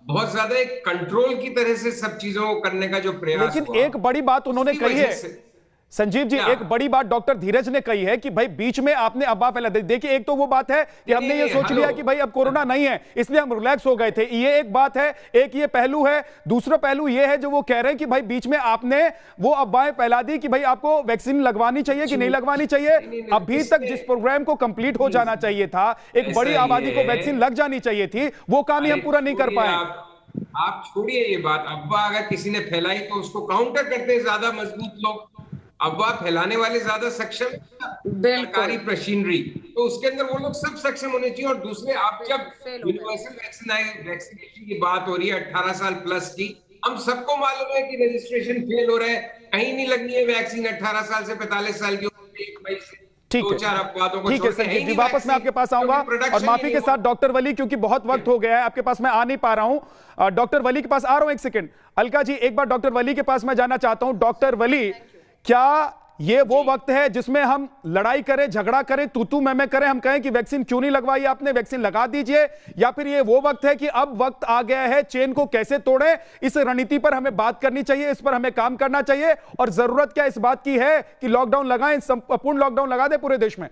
बहुत ज्यादा एक कंट्रोल की तरह से सब चीजों को करने का जो प्रयास, लेकिन एक बड़ी बात उन्होंने कही है संजीव जी, एक बड़ी बात डॉक्टर धीरज ने कही है कि भाई बीच में आपने अफवाह फैला दी। देखिए, एक तो वो बात है कि हमने ये सोच लिया कि भाई अब कोरोना नहीं है इसलिए हम रिलैक्स हो गए थे, ये एक बात है, एक ये पहलू है। दूसरा पहलू ये है जो वो कह रहे हैं कि भाई बीच में आपने वो अफवाहें फैला दी कि भाई आपको वैक्सीन लगवानी चाहिए कि नहीं लगवानी चाहिए। अभी तक जिस प्रोग्राम को कंप्लीट हो जाना चाहिए था, एक बड़ी आबादी को वैक्सीन लग जानी चाहिए थी, वो काम ही हम पूरा नहीं कर पाए। आप छोड़िए ये बात, अफवाह अगर किसी ने फैलाई तो उसको काउंटर करते ज्यादा मजबूत लोग, अफवाह फैलाने वाले ज्यादा सक्षम, सरकारी मशीनरी, तो उसके अंदर वो लोग सब सक्षम होने चाहिए। और दूसरे, आप जब यूनिवर्सल वैक्सीनेशन की बात हो रही है 18 साल प्लस की, हम सबको मालूम है कि रजिस्ट्रेशन फेल हो रहा है, कहीं नहीं लगनी है वैक्सीन 18 साल से 45 साल की उम्र में 1 मई से। ठीक है संजीव जी, वापस मैं आपके पास आऊंगा। और माफी के साथ डॉक्टर वली, क्योंकि बहुत वक्त हो गया है आपके पास, मैं आ नहीं पा रहा हूं। डॉक्टर वली के पास आ रहा हूं, एक सेकंड। अलका जी, एक बार डॉक्टर वली के पास मैं जाना चाहता हूं। डॉक्टर वली, क्या ये वो वक्त है जिसमें हम लड़ाई करें, झगड़ा करें, तू मैं करें, हम कहें कि वैक्सीन क्यों नहीं लगवाई आपने, वैक्सीन लगा दीजिए, या फिर ये वो वक्त है कि अब वक्त आ गया है चेन को कैसे तोड़े, इस रणनीति पर हमें बात करनी चाहिए, इस पर हमें काम करना चाहिए, और जरूरत क्या इस बात की है कि लॉकडाउन लगाएं, संपूर्ण लॉकडाउन लगा दें पूरे देश में?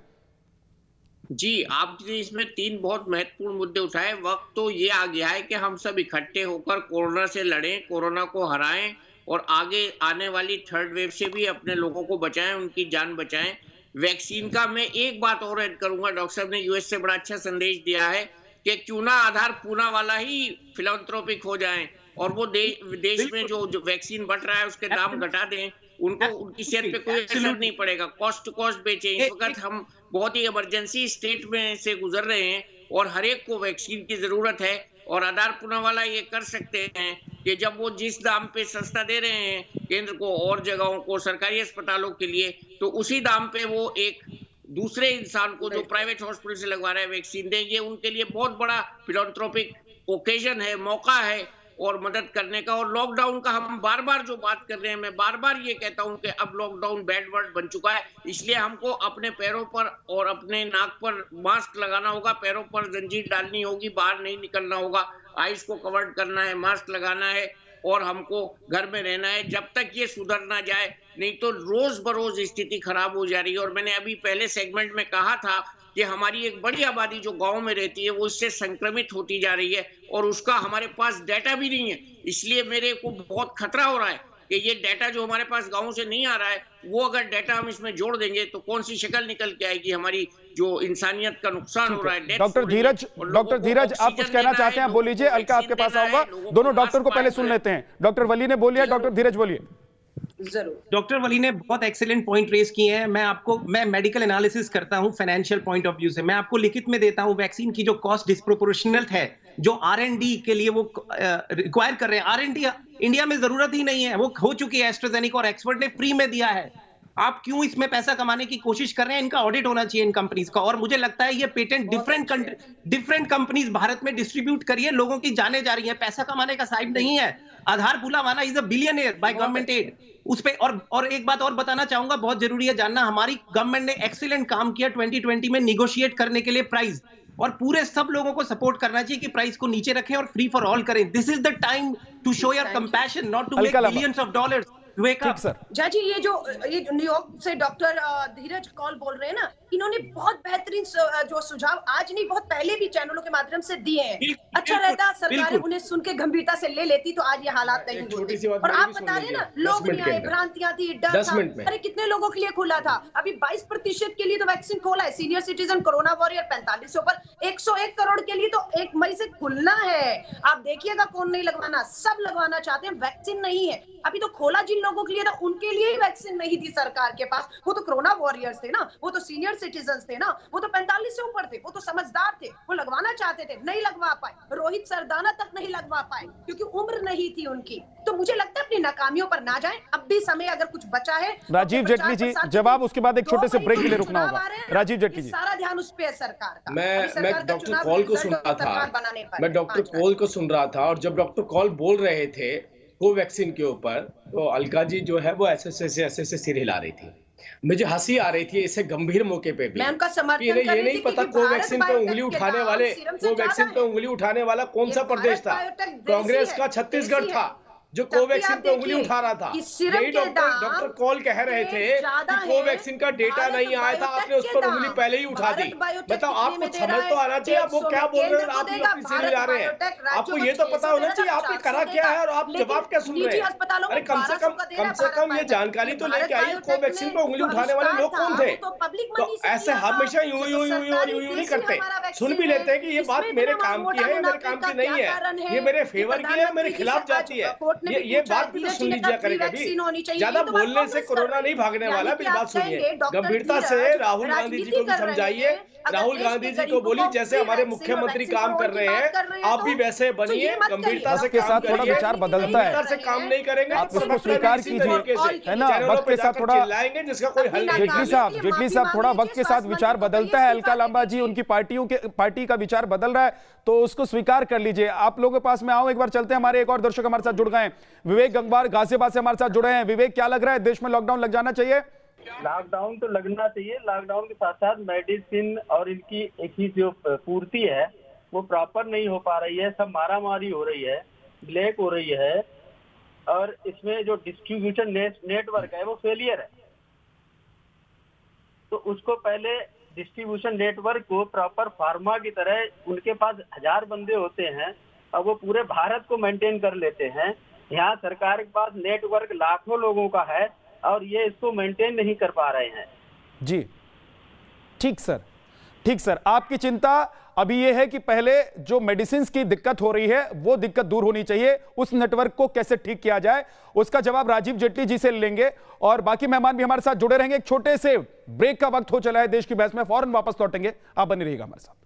जी, आपने इसमें 3 बहुत महत्वपूर्ण मुद्दे उठाए। वक्त तो ये आ गया है कि हम सब इकट्ठे होकर कोरोना से लड़ें, कोरोना को हराएं और आगे आने वाली 3rd वेव से भी अपने लोगों को बचाएं, उनकी जान बचाएं। वैक्सीन का मैं एक बात और ऐड करूंगा, डॉक्टर साहब ने यूएस से बड़ा अच्छा संदेश दिया है कि क्यों ना आधार पूना वाला ही फिलैंथ्रोपिक हो जाएं और वो देश में जो वैक्सीन बट रहा है उसके दाम घटा दें, उनको उनकी सेहत पे कोई असर नहीं पड़ेगा, कॉस्ट टू कॉस्ट बेचें। इस वक्त हम बहुत ही इमरजेंसी स्टेट में से गुजर रहे हैं और हर एक को वैक्सीन की जरूरत है। और आधार पुना वाला ये कर सकते हैं कि जब वो जिस दाम पे सस्ता दे रहे हैं केंद्र को और जगहों को, सरकारी अस्पतालों के लिए, तो उसी दाम पे वो एक दूसरे इंसान को जो प्राइवेट हॉस्पिटल से लगवा रहे हैं वैक्सीन देंगे। उनके लिए बहुत बड़ा फिलैंथ्रोपिक ओकेजन है, मौका है और मदद करने का। और लॉकडाउन का हम बार बार जो बात कर रहे हैं, मैं बार बार ये कहता हूं कि अब लॉकडाउन बैड वर्ड बन चुका है, इसलिए हमको अपने पैरों पर और अपने नाक पर मास्क लगाना होगा, पैरों पर जंजीर डालनी होगी, बाहर नहीं निकलना होगा, आइस को कवर करना है, मास्क लगाना है और हमको घर में रहना है जब तक ये सुधर ना जाए, नहीं तो रोज बरोज स्थिति खराब हो जा रही है। और मैंने अभी पहले सेगमेंट में कहा था कि हमारी एक बड़ी आबादी जो गांव में रहती है वो इससे संक्रमित होती जा रही है और उसका हमारे पास डाटा भी नहीं है, इसलिए मेरे को बहुत खतरा हो रहा है कि ये डाटा जो हमारे पास गाँव से नहीं आ रहा है, वो अगर डाटा हम इसमें जोड़ देंगे तो कौन सी शक्ल निकल के आएगी हमारी जो इंसानियत का नुकसान हो रहा है। डॉक्टर धीरज आप कुछ कहना चाहते हैं, बोल लीजिए। अलका आपके पास आऊंगा, दोनों डॉक्टर को पहले सुन लेते हैं। डॉक्टर वली ने बोलिए, डॉक्टर धीरज बोलिए। जरूर। डॉक्टर वली ने बहुत एक्सीलेंट पॉइंट रेज किए हैं। मैं मेडिकल एनालिसिस करता हूं फाइनेंशियल पॉइंट ऑफ व्यू से। मैं आपको लिखित में देता हूं वैक्सीन की जो कॉस्ट डिस्प्रोपोर्शनल है, जो R&D के लिए वो रिक्वायर कर रहे हैं। R&D इंडिया में जरूरत ही नहीं है, वो हो चुकी है। एस्ट्राजेनेका और ऑक्सफोर्ड ने फ्री में दिया है। आप क्यों इसमें पैसा कमाने की कोशिश कर रहे हैं? इनका ऑडिट होना चाहिए इन कंपनीज का। और मुझे लगता है ये पेटेंट डिफरेंट कंपनीज भारत में डिस्ट्रीब्यूट करिए। लोगों की जाने जा रही है, पैसा कमाने का साइड नहीं है। आधार भूलावाना is a billionaire by government aid. उस पे और एक बात और बताना चाहूंगा, बहुत जरूरी है जानना, हमारी गवर्नमेंट ने एक्सीलेंट काम किया 2020 में निगोशिएट करने के लिए प्राइस, और पूरे सब लोगों को सपोर्ट करना चाहिए कि प्राइस को नीचे रखें और फ्री फॉर ऑल करें। This is the time to show your compassion, not to make billions of dollars. जी, ये न्यूयॉर्क से डॉक्टर धीरज कॉल बोल रहे हैं ना, इन्होंने बहुत बेहतरीन जो सुझाव आज नहीं बहुत पहले भी चैनलों के माध्यम से दिए हैं। अच्छा रहता सरकार उन्हें सुन के गंभीरता से ले लेती तो आज ये हालात नहीं होते। और आप बता रहे ना, लोग नहीं आए, भ्रांतियां थी, डर था। अरे कितने लोगों के लिए खुला था? अभी 22% के लिए तो वैक्सीन खोला है। सीनियर सिटीजन, कोरोना वॉरियर 45 से ऊपर, 101 करोड़ के लिए तो 1 मई से खुलना है। आप देखिएगा कौन नहीं लगवाना, सब लगवाना चाहते हैं। वैक्सीन नहीं है अभी तो खोला जिन लोगों के लिए था, उनके लिए ही वैक्सीन नहीं थी सरकार के पास। वो तो कोरोना वॉरियर्स थे ना, वो तो सीनियर सिटीजन्स थे ना, वो तो 45 से ऊपर थे, वो तो समझदार थे, वो लगवाना चाहते थे, नहीं लगवा पाए। रोहित सरदाना तक नहीं लगवा पाए क्योंकि उम्र नहीं थी उनकी। तो मुझे लगता है अपनी नाकामियों पर ना जाएं, अब भी समय अगर कुछ बचा है। राजीव जेटली जी जवाब, उसके बाद एक छोटे से ब्रेक के लिए रुकना होगा। राजीव जेटली जी, सारा ध्यान उस पे है सरकार का। मैं डॉक्टर कॉल को सुन रहा था, और जब डॉक्टर कॉल बोल रहे थे कोवैक्सीन के ऊपर, तो अलका जी जो है वो ऐसे सिर हिला रही थी। मुझे हंसी आ रही थी इसे गंभीर मौके पे भी। मैं उनका समर्थन ये नहीं पता कोवैक्सीन पे उंगली उठाने वाला कौन सा प्रदेश था? कांग्रेस का छत्तीसगढ़ था जो कोवैक्सीन पे उंगली उठा रहा था। यही डॉक्टर कॉल कह रहे थे कि कोवैक्सीन का डेटा नहीं आया था, आपने उस पर उंगली पहले ही उठा दी। बताओ, आपको समझ तो आना चाहिए आप वो क्या बोल रहे हैं, आप अपनी सीढ़ी ला रहे हैं। आपको ये तो पता होना चाहिए आपने करा क्या है और आप जवाब क्या सुन रहे हैं। अरे कम से कम ये जानकारी तो लेके आइए, कोवैक्सीन पे उंगली उठाने वाले लोग कौन थे? तो ऐसे हमेशा यूं नहीं करते, सुन भी लेते हैं कि ये बात मेरे काम की है, ये मेरे काम की नहीं है, ये मेरे फेवर की है, मेरे खिलाफ जाती है। ये बात भी तो सुन लीजिए करें कभी। ज्यादा बोलने से कोरोना नहीं भागने वाला। मेरी बात सुनिए, गंभीरता से राहुल गांधी जी को भी समझाइए। राहुल गांधी जी को बोलिए जैसे हमारे मुख्यमंत्री काम कर रहे हैं आप भी वैसे बनिए, गंभीरता से काम करिए। थोड़ा विचार बदलता है, से काम नहीं करेंगे आप उसको स्वीकार कीजिए, है ना। वक्त के साथ थोड़ा लाएंगे जिसका कोई हल नहीं। जेटली साहब थोड़ा वक्त के साथ विचार बदलता है। अलका लांबा जी, उनकी पार्टी का विचार बदल रहा है तो उसको स्वीकार कर लीजिए। आप लोगों के पास में आओ, एक बार चलते हैं। हमारे एक और दर्शक हमारे साथ जुड़ गए हैं, विवेक गंगवार गाजियाबाद से हमारे साथ जुड़े हैं। विवेक, क्या लग रहा है, देश में लॉकडाउन लग जाना चाहिए? लॉकडाउन तो लगना चाहिए। लॉकडाउन के साथ साथ मेडिसिन और इनकी एक ही जो पूर्ति है वो प्रॉपर नहीं हो पा रही है। सब मारामारी हो रही है, ब्लैक हो रही है, और इसमें जो डिस्ट्रीब्यूशन नेटवर्क है वो फेलियर है। तो उसको पहले डिस्ट्रीब्यूशन नेटवर्क को प्रॉपर फार्मा की तरह, उनके पास 1000 बंदे होते हैं और वो पूरे भारत को मेंटेन कर लेते हैं। यहाँ सरकार के पास नेटवर्क लाखों लोगों का है और ये इसको मेंटेन नहीं कर पा रहे हैं। जी ठीक सर, आपकी चिंता अभी यह है कि पहले जो मेडिसिन की दिक्कत हो रही है वो दिक्कत दूर होनी चाहिए, उस नेटवर्क को कैसे ठीक किया जाए, उसका जवाब राजीव जेटली जी से लेंगे और बाकी मेहमान भी हमारे साथ जुड़े रहेंगे। एक छोटे से ब्रेक का वक्त हो चला है देश की बहस में, फौरन वापस लौटेंगे, आप बने रहिएगा हमारे साथ।